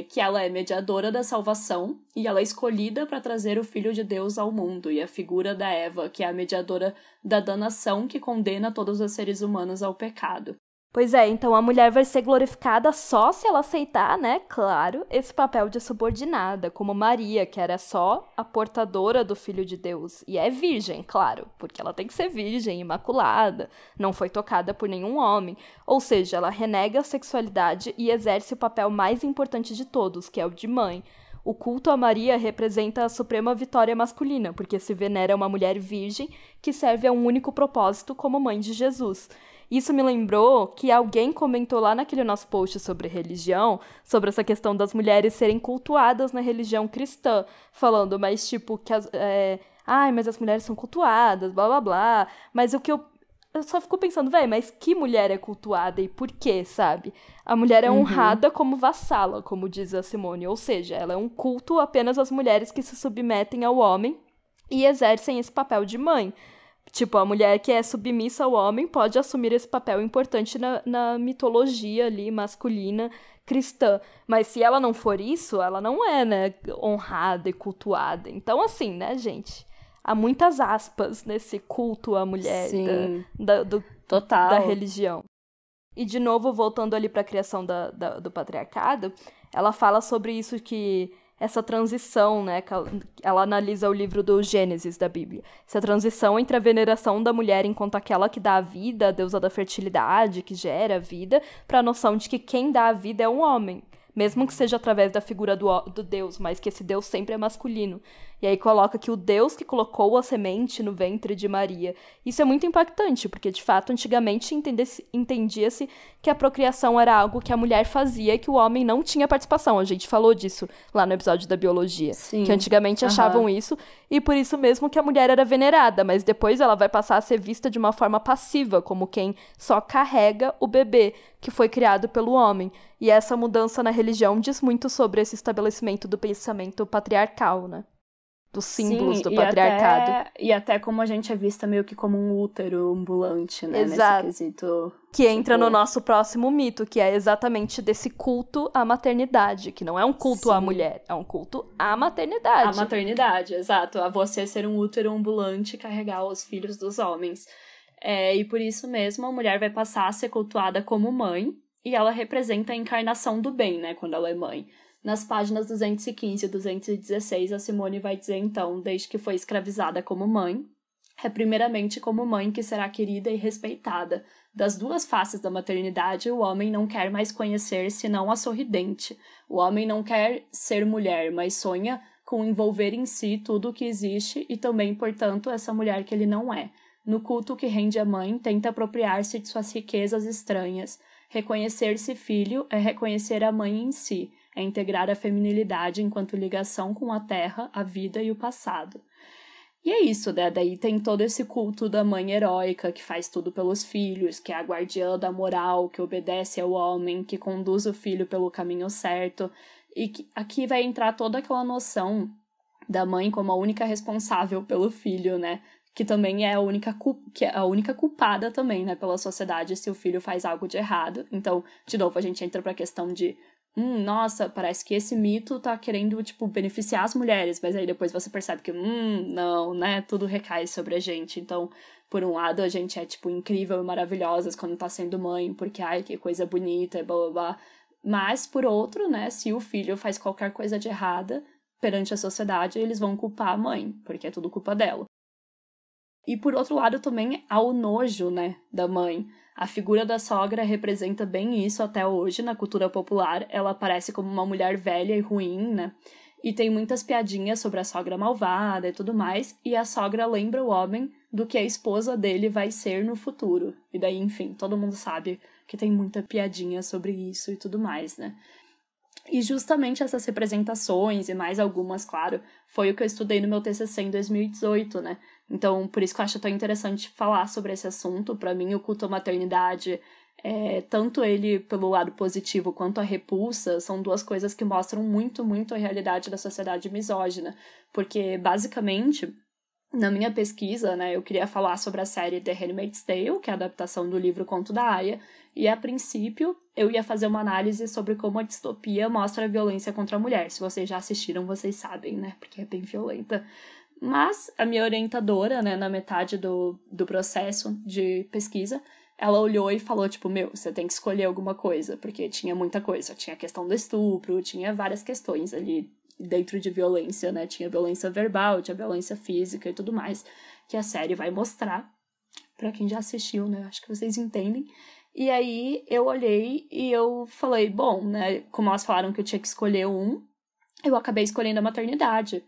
C: que ela é mediadora da salvação e ela é escolhida para trazer o Filho de Deus ao mundo, e a figura da Eva, que é a mediadora da danação que condena todos os seres humanos ao pecado.
B: Pois é, então a mulher vai ser glorificada só se ela aceitar, né, claro, esse papel de subordinada, como Maria, que era só a portadora do Filho de Deus. E é virgem, claro, porque ela tem que ser virgem, imaculada, não foi tocada por nenhum homem. Ou seja, ela renega a sexualidade e exerce o papel mais importante de todos, que é o de mãe. O culto a Maria representa a suprema vitória masculina, porque se venera uma mulher virgem que serve a um único propósito como mãe de Jesus. Isso me lembrou que alguém comentou lá naquele nosso post sobre religião, sobre essa questão das mulheres serem cultuadas na religião cristã, falando, mas tipo, que mas as mulheres são cultuadas, blá blá blá, mas o que eu só fico pensando, mas que mulher é cultuada e por quê, sabe? A mulher é honrada como vassala, como diz a Simone, ou seja, ela é um culto apenas às mulheres que se submetem ao homem e exercem esse papel de mãe. Tipo, a mulher que é submissa ao homem pode assumir esse papel importante na mitologia ali, masculina, cristã. Mas se ela não for isso, ela não é, né, honrada e cultuada. Então, assim, né, gente? Há muitas aspas nesse culto à mulher
C: Sim,
B: da religião. E, de novo, voltando ali para a criação do patriarcado, ela fala sobre isso, que essa transição, né, que ela analisa o livro do Gênesis da Bíblia, essa transição entre a veneração da mulher enquanto aquela que dá a vida, a deusa da fertilidade, que gera a vida, para a noção de que quem dá a vida é um homem, mesmo que seja através da figura do Deus, mas que esse Deus sempre é masculino. E aí coloca que o Deus que colocou a semente no ventre de Maria. Isso é muito impactante, porque, de fato, antigamente entendia-se que a procriação era algo que a mulher fazia e que o homem não tinha participação. A gente falou disso lá no episódio da biologia.
C: Sim.
B: Que antigamente achavam isso, e por isso mesmo que a mulher era venerada, mas depois ela vai passar a ser vista de uma forma passiva, como quem só carrega o bebê, que foi criado pelo homem. E essa mudança na religião diz muito sobre esse estabelecimento do pensamento patriarcal, né? Dos símbolos do patriarcado.
C: E até como a gente é vista meio que como um útero ambulante, né?
B: Exato.
C: Nesse quesito.
B: Que entra no nosso próximo mito, que é exatamente desse culto à maternidade, que não é um culto à mulher, é um culto à maternidade.
C: A maternidade, exato. A você ser um útero ambulante e carregar os filhos dos homens. E por isso mesmo a mulher vai passar a ser cultuada como mãe, e ela representa a encarnação do bem, né? Quando ela é mãe. Nas páginas 215 e 216, a Simone vai dizer, então, desde que foi escravizada como mãe, é primeiramente como mãe que será querida e respeitada. Das duas faces da maternidade, o homem não quer mais conhecer senão a sorridente. O homem não quer ser mulher, mas sonha com envolver em si tudo o que existe e também, portanto, essa mulher que ele não é. No culto que rende a mãe, tenta apropriar-se de suas riquezas estranhas. Reconhecer-se filho é reconhecer a mãe em si. É integrar a feminilidade enquanto ligação com a terra, a vida e o passado. E é isso, né? Daí tem todo esse culto da mãe heróica, que faz tudo pelos filhos, que é a guardiã da moral, que obedece ao homem, que conduz o filho pelo caminho certo. E que aqui vai entrar toda aquela noção da mãe como a única responsável pelo filho, né? Que também é a única culpada também, né? Pela sociedade se o filho faz algo de errado. Então, de novo, a gente entra pra questão de nossa, parece que esse mito tá querendo, tipo, beneficiar as mulheres, mas aí depois você percebe que, não, né, tudo recai sobre a gente. Então, por um lado, a gente é, tipo, incrível e maravilhosas quando tá sendo mãe, porque, ai, que coisa bonita, e blá, blá, blá. Mas, por outro, né, se o filho faz qualquer coisa de errada perante a sociedade, eles vão culpar a mãe, porque é tudo culpa dela. E, por outro lado, também há o nojo, né, da mãe. A figura da sogra representa bem isso até hoje na cultura popular. Ela aparece como uma mulher velha e ruim, né? E tem muitas piadinhas sobre a sogra malvada e tudo mais. E a sogra lembra o homem do que a esposa dele vai ser no futuro. E daí, enfim, todo mundo sabe que tem muita piadinha sobre isso e tudo mais, né? E justamente essas representações, e mais algumas, claro, foi o que eu estudei no meu TCC em 2018, né? Então, por isso que eu acho tão interessante falar sobre esse assunto. Para mim, o culto à maternidade, tanto ele pelo lado positivo quanto a repulsa, são duas coisas que mostram muito, muito a realidade da sociedade misógina. Porque, basicamente, na minha pesquisa, né, eu queria falar sobre a série The Handmaid's Tale, que é a adaptação do livro Conto da Aia, e a princípio eu ia fazer uma análise sobre como a distopia mostra a violência contra a mulher. Se vocês já assistiram, vocês sabem, né, porque é bem violenta. Mas a minha orientadora, né, na metade do processo de pesquisa, ela olhou e falou, tipo, você tem que escolher alguma coisa, porque tinha muita coisa. Tinha a questão do estupro, tinha várias questões ali dentro de violência, né? Tinha violência verbal, tinha violência física e tudo mais, que a série vai mostrar. Pra quem já assistiu, né? Acho que vocês entendem. E aí eu olhei e eu falei, bom, né? Como elas falaram que eu tinha que escolher eu acabei escolhendo a maternidade.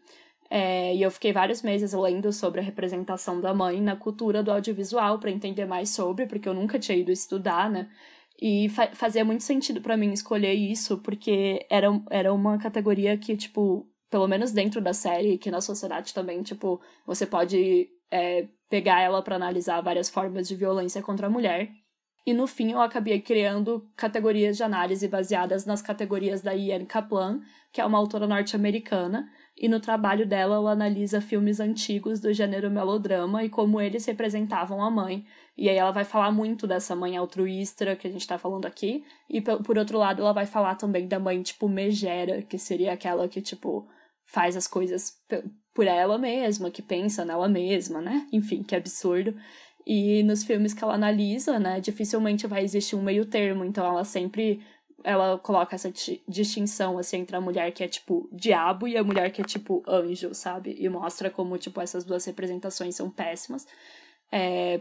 C: E eu fiquei vários meses lendo sobre a representação da mãe na cultura do audiovisual para entender mais sobre, porque eu nunca tinha ido estudar, né? E fazia muito sentido para mim escolher isso, porque era uma categoria que, tipo, pelo menos dentro da série, que na sociedade também, tipo, você pode pegar ela para analisar várias formas de violência contra a mulher. E no fim eu acabei criando categorias de análise baseadas nas categorias da Ian Kaplan, que é uma autora norte-americana, e no trabalho dela ela analisa filmes antigos do gênero melodrama e como eles representavam a mãe. E aí ela vai falar muito dessa mãe altruísta que a gente tá falando aqui, e por outro lado ela vai falar também da mãe, tipo, megera, que seria aquela que, tipo, faz as coisas por ela mesma, que pensa nela mesma, né? Enfim, que absurdo. E nos filmes que ela analisa, né, dificilmente vai existir um meio termo, então ela coloca essa distinção, assim, entre a mulher que é, tipo, diabo e a mulher que é, tipo, anjo, sabe? E mostra como, tipo, essas duas representações são péssimas.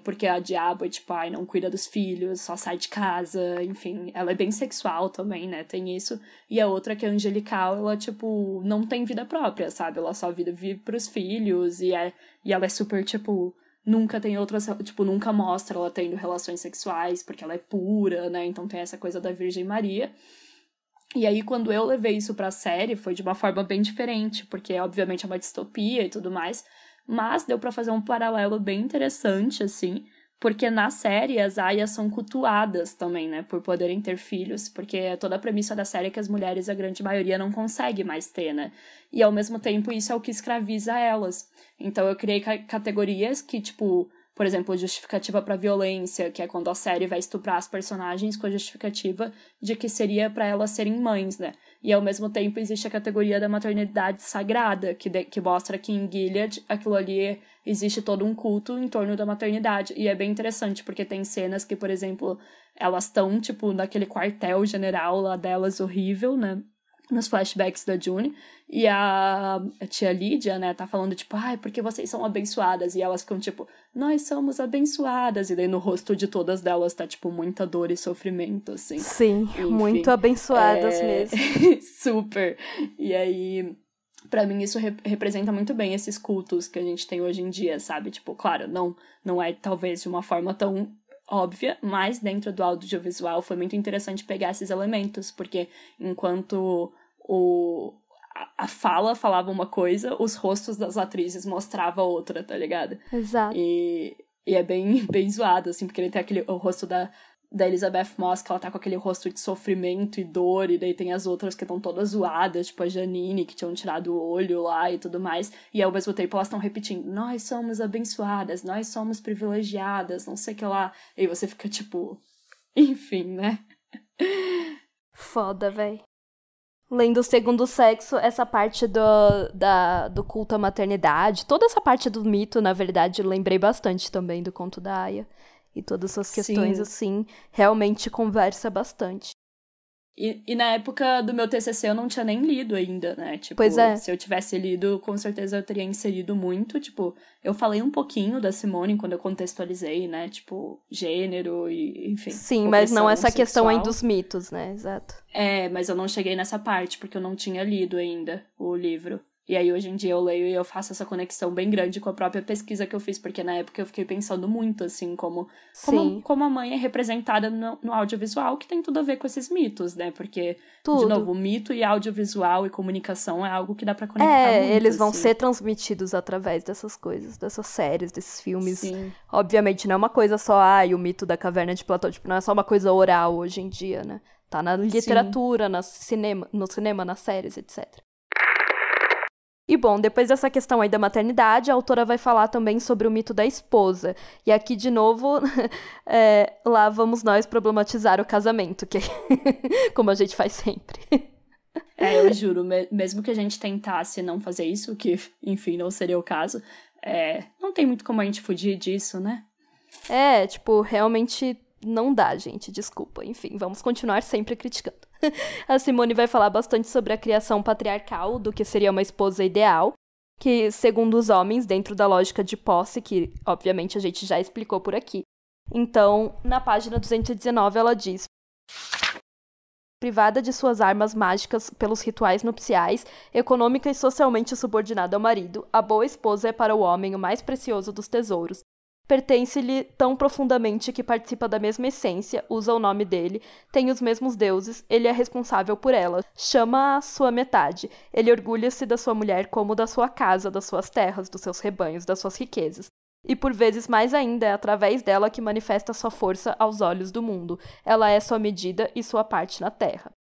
C: Porque a diabo é, tipo, ai, não cuida dos filhos, só sai de casa, enfim. Ela é bem sexual também, né? Tem isso. E a outra, que é angelical, ela, tipo, não tem vida própria, sabe? Ela só vive pros filhos e ela é super, tipo... Nunca tem outras, tipo, nunca mostra ela tendo relações sexuais, porque ela é pura, né? Então tem essa coisa da Virgem Maria. E aí, quando eu levei isso pra série, foi de uma forma bem diferente, porque, obviamente, é uma distopia e tudo mais, mas deu pra fazer um paralelo bem interessante, assim, porque na série as aias são cultuadas também, né, por poderem ter filhos, porque toda a premissa da série é que as mulheres, a grande maioria, não consegue mais ter, né, e ao mesmo tempo isso é o que escraviza elas. Então eu criei categorias que, tipo, por exemplo, justificativa pra violência, que é quando a série vai estuprar as personagens com a justificativa de que seria pra elas serem mães, né, e ao mesmo tempo existe a categoria da maternidade sagrada, que mostra que em Gilead aquilo ali existe todo um culto em torno da maternidade. E é bem interessante, porque tem cenas que, por exemplo, elas estão, tipo, naquele quartel general lá delas horrível, né? Nos flashbacks da June. E a tia Lídia, né, tá falando, tipo, ai, porque vocês são abençoadas. E elas ficam, tipo, nós somos abençoadas. E daí no rosto de todas delas tá, tipo, muita dor e sofrimento, assim.
B: Sim, enfim, muito abençoadas mesmo.
C: Super. E aí... Pra mim, isso representa muito bem esses cultos que a gente tem hoje em dia, sabe? Tipo, claro, não é talvez de uma forma tão óbvia, mas dentro do audiovisual foi muito interessante pegar esses elementos, porque enquanto a fala falava uma coisa, os rostos das atrizes mostravam outra, tá ligado?
B: Exato.
C: E é bem, bem zoado, assim, porque ele tem o rosto da Elizabeth Moss, que ela tá com aquele rosto de sofrimento e dor, e daí tem as outras que estão todas zoadas, tipo a Janine, que tinham tirado o olho lá e tudo mais, e ao mesmo tempo elas estão repetindo, nós somos abençoadas, nós somos privilegiadas, não sei o que lá, e aí você fica tipo, enfim, né?
B: Foda, véi. Lendo o Segundo Sexo, essa parte do culto à maternidade, toda essa parte do mito, na verdade, eu lembrei bastante também do conto da Aya. E todas essas questões, sim, assim, realmente conversa bastante.
C: E na época do meu TCC eu não tinha nem lido ainda, né? Tipo,
B: pois é.
C: Se eu tivesse lido, com certeza eu teria inserido muito. Tipo, eu falei um pouquinho da Simone quando eu contextualizei, né? Tipo, gênero e, enfim.
B: Sim, mas não essa questão aí dos mitos, né? Exato.
C: Mas eu não cheguei nessa parte, porque eu não tinha lido ainda o livro. E aí, hoje em dia, eu leio e eu faço essa conexão bem grande com a própria pesquisa que eu fiz, porque na época eu fiquei pensando muito, assim, como a mãe é representada no audiovisual, que tem tudo a ver com esses mitos, né? Porque, de novo, mito e audiovisual e comunicação é algo que dá pra conectar muito.
B: Eles vão ser transmitidos através dessas coisas, dessas séries, desses filmes.
C: Sim.
B: Obviamente, não é uma coisa só, o mito da caverna de Platão, tipo, não é só uma coisa oral hoje em dia, né? Tá na literatura, no cinema, nas séries, etc. E bom, depois dessa questão aí da maternidade, a autora vai falar também sobre o mito da esposa. E aqui, de novo, lá vamos nós problematizar o casamento, que como a gente faz sempre.
C: Eu juro, mesmo que a gente tentasse não fazer isso, que, enfim, não seria o caso, não tem muito como a gente fugir disso, né?
B: Tipo, realmente não dá, gente, desculpa. Enfim, vamos continuar sempre criticando. A Simone vai falar bastante sobre a criação patriarcal do que seria uma esposa ideal, que, segundo os homens, dentro da lógica de posse, que obviamente a gente já explicou por aqui. Então, na página 219, ela diz: privada de suas armas mágicas pelos rituais nupciais, econômica e socialmente subordinada ao marido, a boa esposa é para o homem o mais precioso dos tesouros. Pertence-lhe tão profundamente que participa da mesma essência, usa o nome dele, tem os mesmos deuses, ele é responsável por ela, chama-a sua metade, ele orgulha-se da sua mulher como da sua casa, das suas terras, dos seus rebanhos, das suas riquezas. E por vezes mais ainda é através dela que manifesta sua força aos olhos do mundo. Ela é sua medida e sua parte na terra.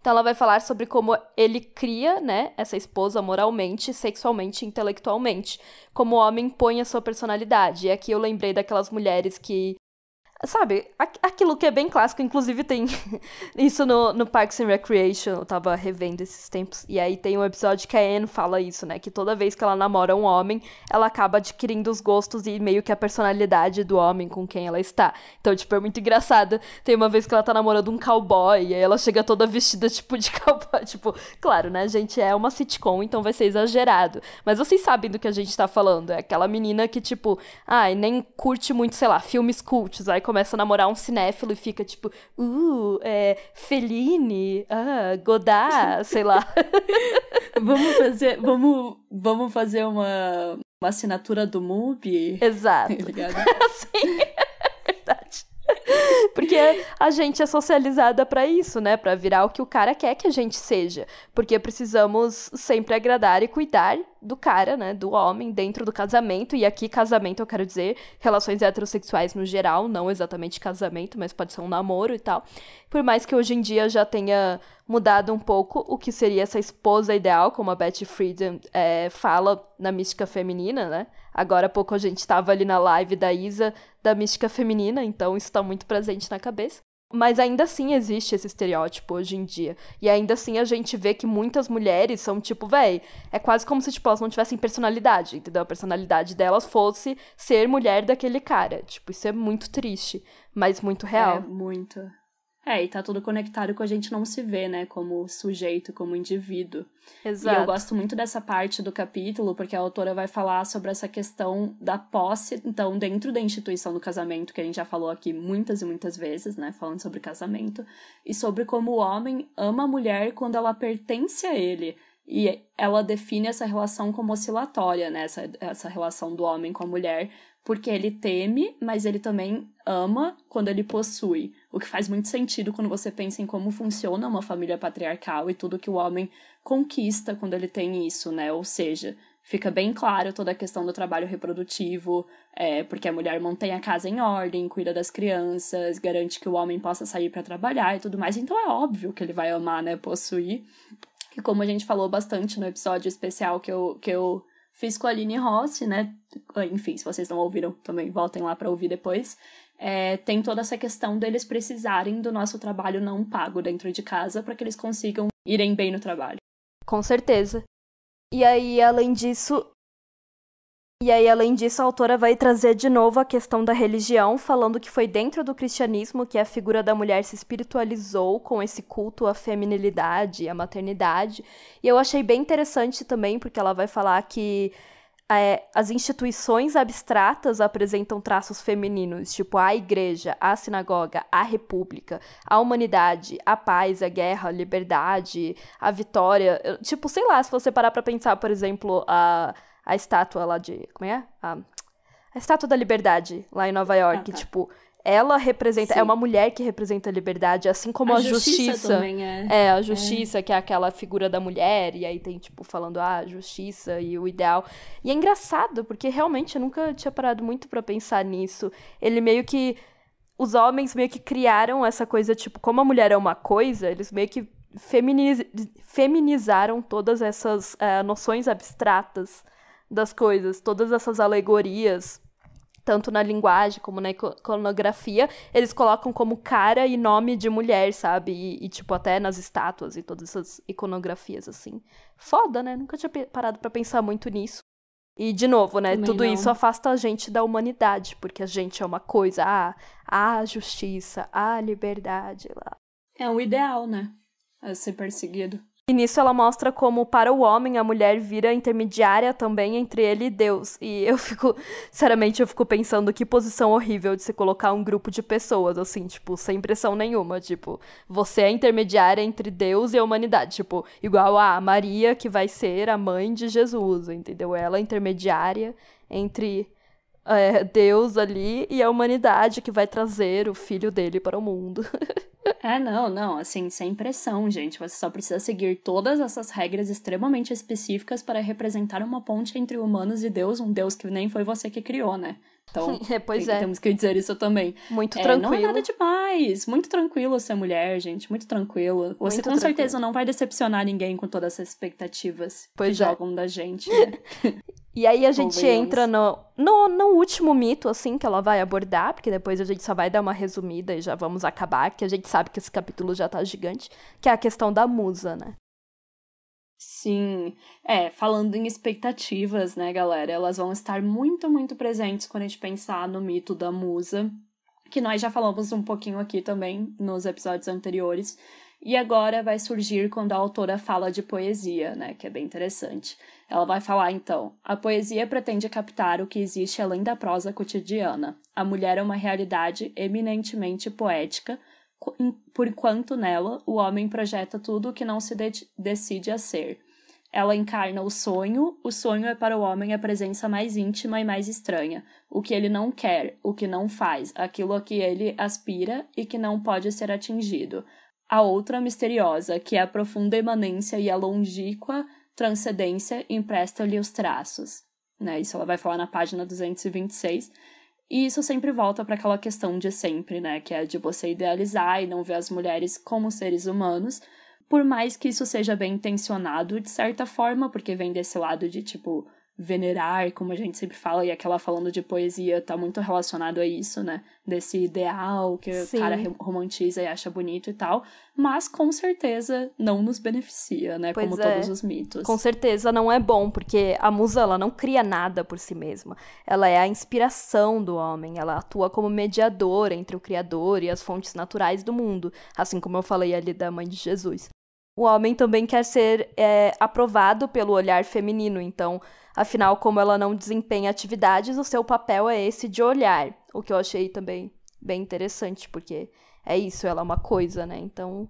B: Então ela vai falar sobre como ele cria, né, essa esposa moralmente, sexualmente e intelectualmente. Como o homem põe a sua personalidade. E aqui eu lembrei daquelas mulheres que Sabe, aquilo que é bem clássico, inclusive tem isso no Parks and Recreation, eu tava revendo esses tempos, e aí tem um episódio que a Anne fala isso, né, que toda vez que ela namora um homem, ela acaba adquirindo os gostos e meio que a personalidade do homem com quem ela está. Então, tipo, é muito engraçado. Tem uma vez que ela tá namorando um cowboy, e aí ela chega toda vestida, tipo, de cowboy, tipo, claro, né, gente, é uma sitcom, então vai ser exagerado, mas vocês sabem do que a gente tá falando, é aquela menina que, tipo, nem curte muito, sei lá, filmes cultos, aí começa a namorar um cinéfilo e fica tipo, Fellini, Godard, sei lá.
C: Vamos fazer uma assinatura do MUBI.
B: Exato. Sim, é verdade. Porque a gente é socializada pra isso, né? Pra virar o que o cara quer que a gente seja. Porque precisamos sempre agradar e cuidar do cara, né? Do homem dentro do casamento. E aqui, casamento, eu quero dizer relações heterossexuais no geral. Não exatamente casamento, mas pode ser um namoro e tal. Por mais que hoje em dia já tenha mudado um pouco o que seria essa esposa ideal, como a Betty Friedan fala na mística feminina, né? Agora há pouco a gente tava ali na live da Isa, da mística feminina, então isso tá muito presente na cabeça. Mas ainda assim existe esse estereótipo hoje em dia. E ainda assim a gente vê que muitas mulheres são tipo, é quase como se tipo, elas não tivessem personalidade, entendeu? A personalidade delas fosse ser mulher daquele cara. Tipo, isso é muito triste, mas muito real.
C: É, muito. E tá tudo conectado com a gente não se vê, né, como sujeito, como indivíduo.
B: Exato.
C: E eu gosto muito dessa parte do capítulo, porque a autora vai falar sobre essa questão da posse, então, dentro da instituição do casamento, que a gente já falou aqui muitas e muitas vezes, né, falando sobre casamento, e sobre como o homem ama a mulher quando ela pertence a ele. E ela define essa relação como oscilatória, né, essa relação do homem com a mulher, porque ele teme, mas ele também ama quando ele possui. O que faz muito sentido quando você pensa em como funciona uma família patriarcal e tudo que o homem conquista quando ele tem isso, né? Ou seja, fica bem claro toda a questão do trabalho reprodutivo, porque a mulher mantém a casa em ordem, cuida das crianças, garante que o homem possa sair para trabalhar e tudo mais. Então é óbvio que ele vai amar, né? Possuir. E como a gente falou bastante no episódio especial que eu fiz com a Aline Rossi, né? Enfim, se vocês não ouviram, também voltem lá para ouvir depois. Tem toda essa questão deles precisarem do nosso trabalho não pago dentro de casa para que eles consigam irem bem no trabalho.
B: Com certeza. E aí, além disso, a autora vai trazer de novo a questão da religião, falando que foi dentro do cristianismo que a figura da mulher se espiritualizou com esse culto à feminilidade, à maternidade. E eu achei bem interessante também, porque ela vai falar que as instituições abstratas apresentam traços femininos, tipo a igreja, a sinagoga, a república, a humanidade, a paz, a guerra, a liberdade, a vitória. Tipo, sei lá, se você parar pra pensar, por exemplo, a estátua lá de... Como é? A estátua da liberdade, lá em Nova York. Tá. Tipo, ela representa... Sim. É uma mulher que representa a liberdade, assim como a justiça
C: também
B: a justiça, que é aquela figura da mulher, e aí tem, tipo, falando, a justiça e o ideal. E é engraçado, porque realmente eu nunca tinha parado muito pra pensar nisso. Ele meio que... Os homens meio que criaram essa coisa, tipo, como a mulher é uma coisa, eles meio que feminizaram todas essas noções abstratas das coisas, todas essas alegorias, tanto na linguagem como na iconografia, eles colocam como cara e nome de mulher, sabe? E tipo, até nas estátuas e todas essas iconografias, assim. Foda, né? Nunca tinha parado pra pensar muito nisso. E, de novo, né? Também tudo não. Isso afasta a gente da humanidade, porque a gente é uma coisa, a justiça, a liberdade, lá.
C: É um ideal, né? A ser perseguido.
B: E nisso ela mostra como, para o homem, a mulher vira intermediária também entre ele e Deus. E sinceramente, eu fico pensando que posição horrível de se colocar um grupo de pessoas, assim, tipo, sem pressão nenhuma. Tipo, você é intermediária entre Deus e a humanidade. Tipo, igual a Maria, que vai ser a mãe de Jesus, entendeu? Ela é intermediária entre Deus ali e a humanidade, que vai trazer o filho dele para o mundo.
C: Não, assim, sem pressão, gente. Você só precisa seguir todas essas regras extremamente específicas para representar uma ponte entre humanos e Deus, um Deus que nem foi você que criou, né? Então, temos que dizer isso também.
B: Muito tranquilo.
C: Não é nada demais. Muito tranquilo ser mulher, gente. Muito tranquilo. Você com certeza não vai decepcionar ninguém com todas essas expectativas que jogam da gente, né?
B: E aí a gente entra no último mito, assim, que ela vai abordar, porque depois a gente só vai dar uma resumida e já vamos acabar, que a gente sabe que esse capítulo já tá gigante, que é a questão da musa, né?
C: Sim, falando em expectativas, né, galera, elas vão estar muito, muito presentes quando a gente pensar no mito da musa, que nós já falamos um pouquinho aqui também nos episódios anteriores, e agora vai surgir quando a autora fala de poesia, né, que é bem interessante. Ela vai falar, então, a poesia pretende captar o que existe além da prosa cotidiana. A mulher é uma realidade eminentemente poética, por enquanto nela, o homem projeta tudo o que não se decide a ser. Ela encarna o sonho é para o homem a presença mais íntima e mais estranha, o que ele não quer, o que não faz, aquilo a que ele aspira e que não pode ser atingido. A outra misteriosa, que é a profunda emanência e a longínqua transcendência, empresta-lhe os traços. Né? Isso ela vai falar na página 226. E isso sempre volta para aquela questão de sempre, né? Que é de você idealizar e não ver as mulheres como seres humanos. Por mais que isso seja bem intencionado, de certa forma, porque vem desse lado de, tipo, venerar, como a gente sempre fala, e aquela falando de poesia tá muito relacionado a isso, né? Desse ideal que o cara romantiza e acha bonito e tal. Mas, com certeza, não nos beneficia, né? Como todos os mitos.
B: Com certeza não é bom, porque a musa, ela não cria nada por si mesma. Ela é a inspiração do homem. Ela atua como mediadora entre o Criador e as fontes naturais do mundo. Assim como eu falei ali da mãe de Jesus. O homem também quer ser aprovado pelo olhar feminino, então, afinal, como ela não desempenha atividades, o seu papel é esse de olhar, o que eu achei também bem interessante, porque é isso, ela é uma coisa, né, então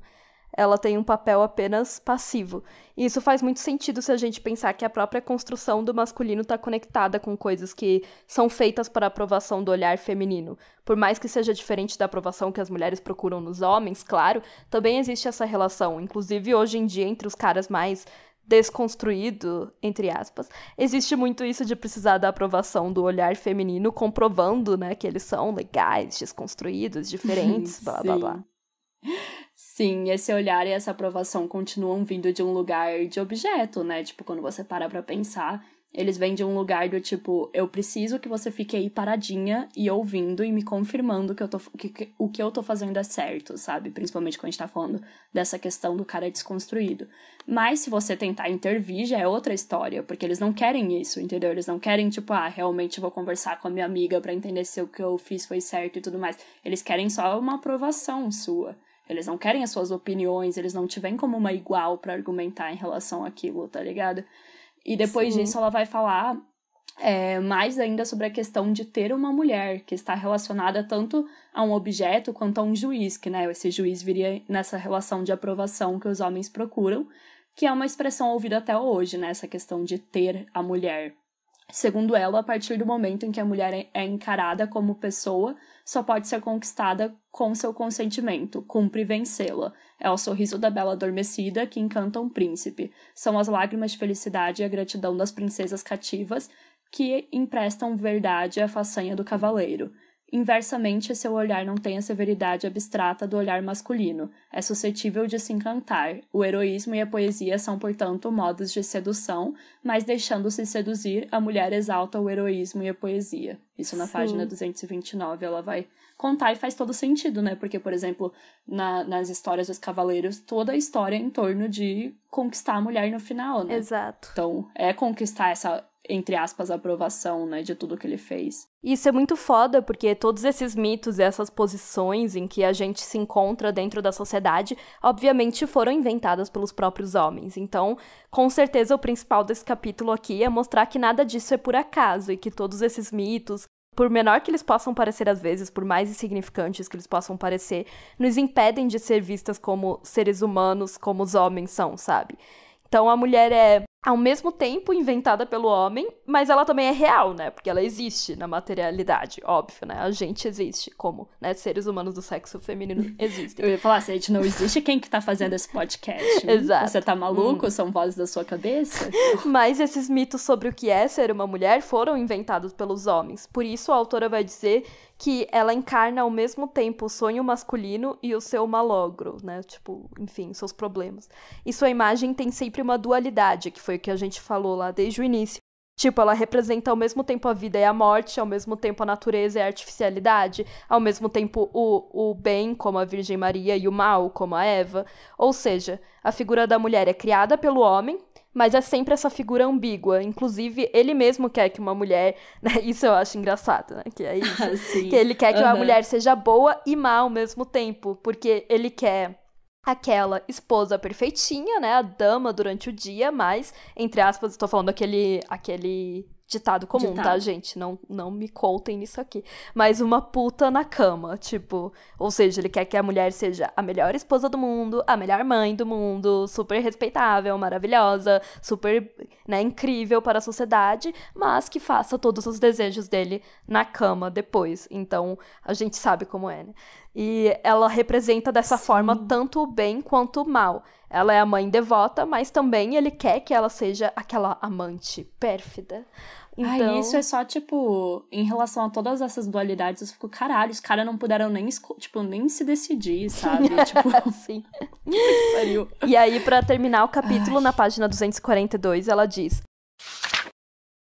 B: ela tem um papel apenas passivo. E isso faz muito sentido se a gente pensar que a própria construção do masculino está conectada com coisas que são feitas para a aprovação do olhar feminino. Por mais que seja diferente da aprovação que as mulheres procuram nos homens, claro, também existe essa relação. Inclusive, hoje em dia, entre os caras mais desconstruídos, entre aspas, existe muito isso de precisar da aprovação do olhar feminino, comprovando, né, que eles são legais, desconstruídos, diferentes, blá, blá, blá.
C: Sim, esse olhar e essa aprovação continuam vindo de um lugar de objeto, né? Tipo, quando você para pra pensar, eles vêm de um lugar do tipo, eu preciso que você fique aí paradinha e ouvindo e me confirmando que o que eu tô fazendo é certo, sabe? Principalmente quando a gente tá falando dessa questão do cara desconstruído. Mas se você tentar intervir, já é outra história, porque eles não querem isso, entendeu? Eles não querem, tipo, realmente vou conversar com a minha amiga pra entender se o que eu fiz foi certo e tudo mais. Eles querem só uma aprovação sua. Eles não querem as suas opiniões, eles não te veem como uma igual pra argumentar em relação àquilo, tá ligado? E depois disso ela vai falar mais ainda sobre a questão de ter uma mulher, que está relacionada tanto a um objeto quanto a um juiz, que, né, esse juiz viria nessa relação de aprovação que os homens procuram, que é uma expressão ouvida até hoje, né, essa questão de ter a mulher. Segundo ela, a partir do momento em que a mulher é encarada como pessoa, só pode ser conquistada com seu consentimento, cumpre vencê-la. É o sorriso da bela adormecida que encanta um príncipe. São as lágrimas de felicidade e a gratidão das princesas cativas que emprestam verdade à façanha do cavaleiro. Inversamente, seu olhar não tem a severidade abstrata do olhar masculino. É suscetível de se encantar. O heroísmo e a poesia são, portanto, modos de sedução, mas deixando-se seduzir, a mulher exalta o heroísmo e a poesia. Isso na página 229, ela vai contar e faz todo sentido, né? Porque, por exemplo, nas histórias dos cavaleiros, toda a história é em torno de conquistar a mulher no final, né?
B: Exato.
C: Então, é conquistar essa, entre aspas, aprovação, né, de tudo que ele fez.
B: Isso é muito foda, porque todos esses mitos e essas posições em que a gente se encontra dentro da sociedade, obviamente foram inventadas pelos próprios homens. Então, com certeza, o principal desse capítulo aqui é mostrar que nada disso é por acaso e que todos esses mitos, por menor que eles possam parecer às vezes, por mais insignificantes que eles possam parecer, nos impedem de ser vistas como seres humanos, como os homens são, sabe? Então, a mulher é, ao mesmo tempo, inventada pelo homem, mas ela também é real, né? Porque ela existe na materialidade, óbvio, né? A gente existe, como, né, seres humanos do sexo feminino existem.
C: Eu ia falar, se a gente não existe, quem que tá fazendo esse podcast?
B: Exato.
C: Você tá maluco? São vozes da sua cabeça?
B: Mas esses mitos sobre o que é ser uma mulher foram inventados pelos homens. Por isso, a autora vai dizer que ela encarna ao mesmo tempo o sonho masculino e o seu malogro, né? Tipo, enfim, seus problemas. E sua imagem tem sempre uma dualidade, que foi o que a gente falou lá desde o início. Tipo, ela representa ao mesmo tempo a vida e a morte, ao mesmo tempo a natureza e a artificialidade, ao mesmo tempo o bem, como a Virgem Maria, e o mal, como a Eva. Ou seja, a figura da mulher é criada pelo homem, mas é sempre essa figura ambígua. Inclusive, ele mesmo quer que uma mulher... Né? Isso eu acho engraçado, né? Que é isso.
C: Sim.
B: Que ele quer que a mulher seja boa e má ao mesmo tempo, porque ele quer... aquela esposa perfeitinha, né, a dama durante o dia, mas, entre aspas, estou falando aquele ditado comum, tá, gente? Não me contem nisso aqui. Mas uma puta na cama, tipo... Ou seja, ele quer que a mulher seja a melhor esposa do mundo, a melhor mãe do mundo, super respeitável, maravilhosa, super, né, incrível para a sociedade, mas que faça todos os desejos dele na cama depois. Então, a gente sabe como é, né? E ela representa dessa forma tanto o bem quanto o mal. Ela é a mãe devota, mas também ele quer que ela seja aquela amante pérfida. Então...
C: isso é só, tipo, em relação a todas essas dualidades, eu fico, caralho, os caras não puderam nem se decidir, sabe? Tipo,
B: sim.
C: Que pariu.
B: E aí, pra terminar o capítulo, na página 242, ela diz...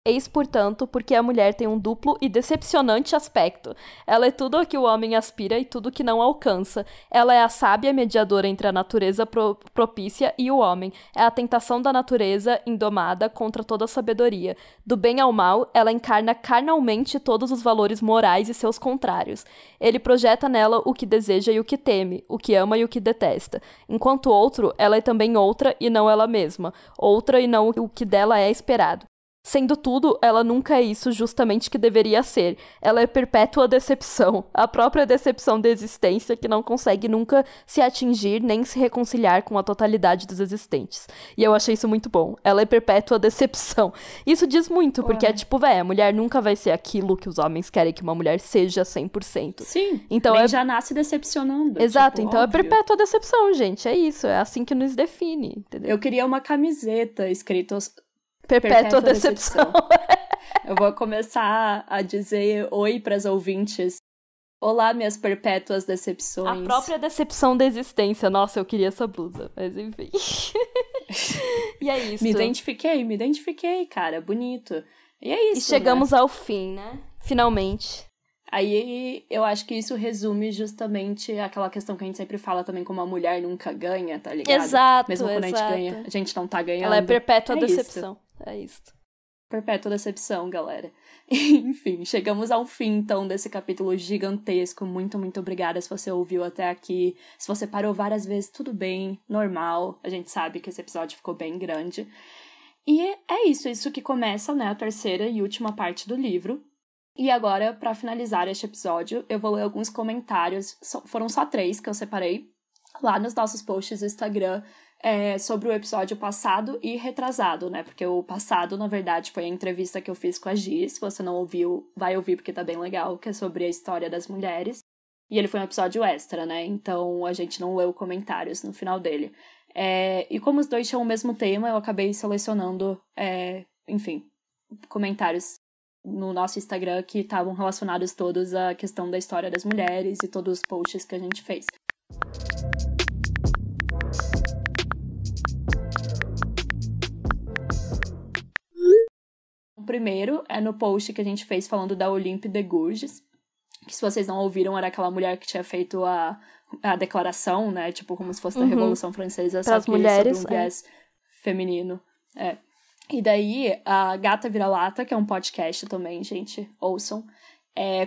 B: Eis, portanto, porque a mulher tem um duplo e decepcionante aspecto. Ela é tudo o que o homem aspira e tudo o que não alcança. Ela é a sábia mediadora entre a natureza propícia e o homem. É a tentação da natureza indomada contra toda a sabedoria. Do bem ao mal, ela encarna carnalmente todos os valores morais e seus contrários. Ele projeta nela o que deseja e o que teme, o que ama e o que detesta. Enquanto outro, ela é também outra e não ela mesma. Outra e não o que dela é esperado. Sendo tudo, ela nunca é isso justamente que deveria ser. Ela é perpétua decepção, a própria decepção da existência que não consegue nunca se atingir nem se reconciliar com a totalidade dos existentes. E eu achei isso muito bom. Ela é perpétua decepção. Isso diz muito, porque é tipo, a mulher nunca vai ser aquilo que os homens querem que uma mulher seja 100%.
C: Sim,
B: então
C: nem já nasce decepcionando.
B: Exato,
C: tipo,
B: então
C: óbvio.
B: É perpétua decepção, gente. É isso, é assim que nos define, entendeu?
C: Eu queria uma camiseta escrito...
B: Perpétua decepção.
C: Eu vou começar a dizer oi para as ouvintes. Olá, minhas perpétuas decepções.
B: A própria decepção da existência. Nossa, eu queria essa blusa, mas enfim. E é isso.
C: Me identifiquei, cara. Bonito. E é isso,
B: E chegamos ao fim, né? Finalmente.
C: Aí eu acho que isso resume justamente aquela questão que a gente sempre fala também, como a mulher nunca ganha, tá ligado?
B: Exato,
C: mesmo quando a gente ganha, a gente não tá ganhando.
B: Ela é perpétua
C: decepção.
B: É isso.
C: Perpétua decepção, galera. Enfim, chegamos ao fim, então, desse capítulo gigantesco. Muito, muito obrigada se você ouviu até aqui. Se você parou várias vezes, tudo bem, normal. A gente sabe que esse episódio ficou bem grande. E é isso que começa, né, a terceira e última parte do livro. E agora, pra finalizar este episódio, eu vou ler alguns comentários. Foram só 3 que eu separei lá nos nossos posts do Instagram. Sobre o episódio passado e retrasado, né? Porque o passado, na verdade, foi a entrevista que eu fiz com a Gi. Se você não ouviu, vai ouvir porque tá bem legal, que é sobre a história das mulheres. E ele foi um episódio extra, né? Então a gente não leu comentários no final dele. E como os dois tinham o mesmo tema, eu acabei selecionando, enfim, comentários no nosso Instagram que estavam relacionados todos à questão da história das mulheres e todos os posts que a gente fez. O primeiro é no post que a gente fez falando da Olympe de Gouges, que se vocês não ouviram, era aquela mulher que tinha feito a declaração, né, tipo como se fosse da Revolução Francesa, só que
B: mulheres,
C: sobre um viés feminino. E daí, a Gata Vira-Lata, que é um podcast também, gente, ouçam,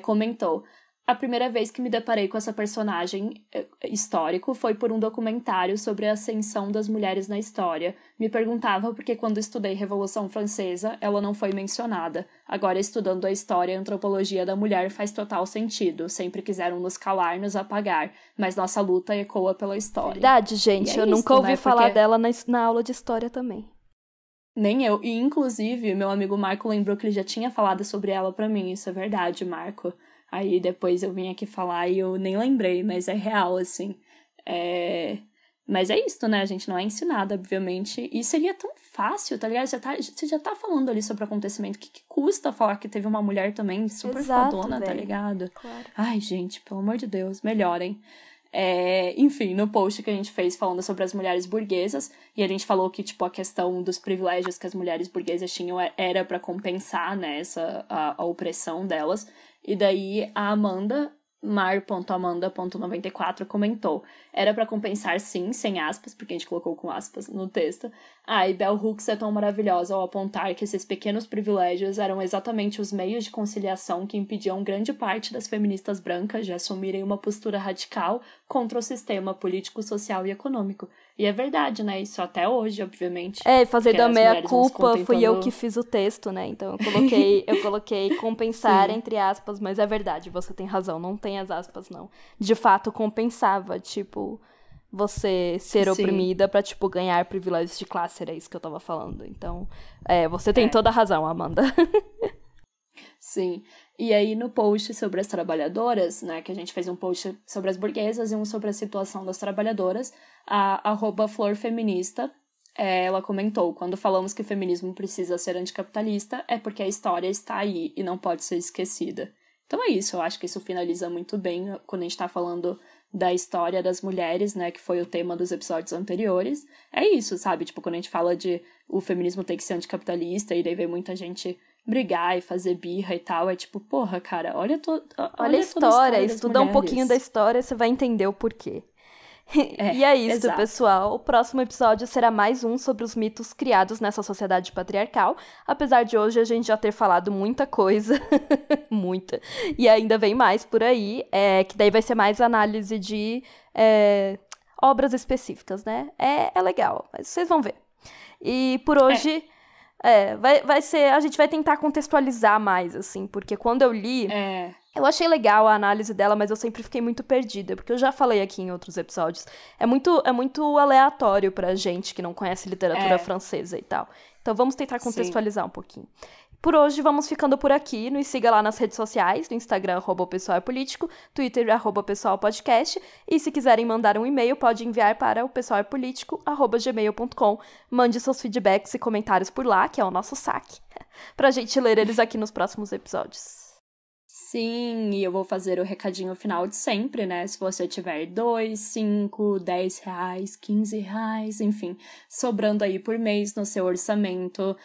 C: comentou: a primeira vez que me deparei com essa personagem histórico foi por um documentário sobre a ascensão das mulheres na história. Me perguntava por que quando estudei Revolução Francesa, ela não foi mencionada. Agora, estudando a história e a antropologia da mulher faz total sentido. Sempre quiseram nos calar, nos apagar, mas nossa luta ecoa pela história.
B: Verdade, gente. Eu nunca ouvi falar dela na aula de história também.
C: Nem eu. E, inclusive, meu amigo Marco lembrou que ele já tinha falado sobre ela pra mim. Isso é verdade, Marco. Aí depois eu vim aqui falar e eu nem lembrei, mas é real, assim. Mas é isso, né? A gente não é ensinada, obviamente. E seria tão fácil, tá ligado? Você já tá falando ali sobre o acontecimento. O que custa falar que teve uma mulher também super fodona, tá ligado?
B: Claro.
C: Ai, gente, pelo amor de Deus, melhorem. Enfim, no post que a gente fez falando sobre as mulheres burguesas, e a gente falou que, tipo, a questão dos privilégios que as mulheres burguesas tinham era pra compensar, né, a opressão delas. E daí a Amanda, mar.amanda.94, comentou: era pra compensar sim, sem aspas, porque a gente colocou com aspas no texto. E Bell Hooks é tão maravilhosa ao apontar que esses pequenos privilégios eram exatamente os meios de conciliação que impediam grande parte das feministas brancas de assumirem uma postura radical contra o sistema político, social e econômico. E é verdade, né? Isso até hoje, obviamente.
B: Fazer da meia-culpa, fui eu que fiz o texto, né? Então eu coloquei compensar, entre aspas, mas é verdade, você tem razão, não tem as aspas, não. De fato, compensava, tipo, você ser oprimida pra, tipo, ganhar privilégios de classe, era isso que eu tava falando. Então, você tem toda a razão, Amanda.
C: Sim. E aí, no post sobre as trabalhadoras, né, que a gente fez um post sobre as burguesas e um sobre a situação das trabalhadoras, a @florfeminista, ela comentou: quando falamos que o feminismo precisa ser anticapitalista, é porque a história está aí e não pode ser esquecida. Então é isso, eu acho que isso finaliza muito bem quando a gente tá falando da história das mulheres, né, que foi o tema dos episódios anteriores. É isso, sabe? Tipo, quando a gente fala de o feminismo tem que ser anticapitalista, e daí vem muita gente brigar e fazer birra e tal, é tipo, porra, cara, olha
B: a história, estuda um pouquinho da história, você vai entender o porquê. E é isso,
C: exato.
B: Pessoal. O próximo episódio será mais um sobre os mitos criados nessa sociedade patriarcal. Apesar de hoje a gente já ter falado muita coisa, muita, e ainda vem mais por aí, que daí vai ser mais análise de obras específicas, né? É legal, mas vocês vão ver. E por hoje... vai ser... A gente vai tentar contextualizar mais, assim, porque quando eu li... Eu achei legal a análise dela, mas eu sempre fiquei muito perdida, porque eu já falei aqui em outros episódios. É muito aleatório pra gente que não conhece literatura francesa e tal. Então vamos tentar contextualizar um pouquinho. Por hoje, vamos ficando por aqui. Nos siga lá nas redes sociais, no Instagram, @pessoalepolítico, Twitter, @pessoalpodcast. E se quiserem mandar um e-mail, pode enviar para o pessoalepolítico@gmail.com. Mande seus feedbacks e comentários por lá, que é o nosso saque, pra gente ler eles aqui nos próximos episódios.
C: Sim, e eu vou fazer o recadinho final de sempre, né? Se você tiver 2, 5, 10 reais, 15 reais, enfim, sobrando aí por mês no seu orçamento,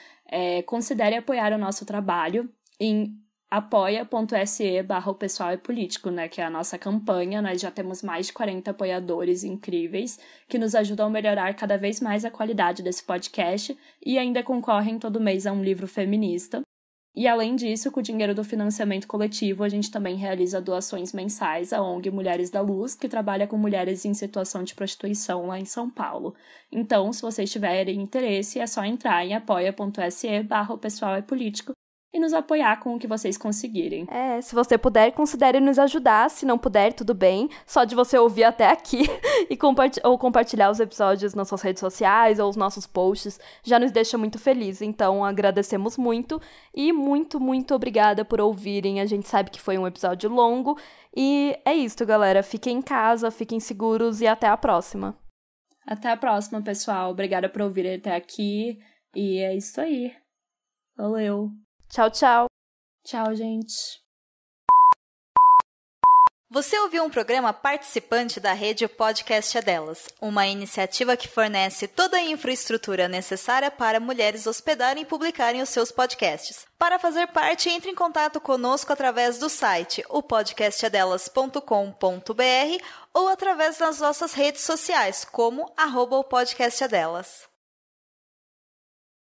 C: considere apoiar o nosso trabalho em apoia.se/opessoalepolítico, né? Que é a nossa campanha. Nós já temos mais de 40 apoiadores incríveis que nos ajudam a melhorar cada vez mais a qualidade desse podcast e ainda concorrem todo mês a um livro feminista. E, além disso, com o dinheiro do financiamento coletivo, a gente também realiza doações mensais à ONG Mulheres da Luz, que trabalha com mulheres em situação de prostituição lá em São Paulo. Então, se vocês tiverem interesse, é só entrar em apoia.se/opessoalepolítico e nos apoiar com o que vocês conseguirem.
B: Se você puder, considere nos ajudar. Se não puder, tudo bem. Só de você ouvir até aqui e ou compartilhar os episódios nas suas redes sociais ou os nossos posts já nos deixa muito feliz. Então, agradecemos muito e muito, muito obrigada por ouvirem. A gente sabe que foi um episódio longo. E é isso, galera. Fiquem em casa, fiquem seguros e até a próxima.
C: Até a próxima, pessoal. Obrigada por ouvirem até aqui. E é isso aí. Valeu.
B: Tchau, tchau.
C: Tchau, gente.
D: Você ouviu um programa participante da rede Podcast é Delas, uma iniciativa que fornece toda a infraestrutura necessária para mulheres hospedarem e publicarem os seus podcasts. Para fazer parte, entre em contato conosco através do site opodcastadelas.com.br ou através das nossas redes sociais, como @opodcastadelas.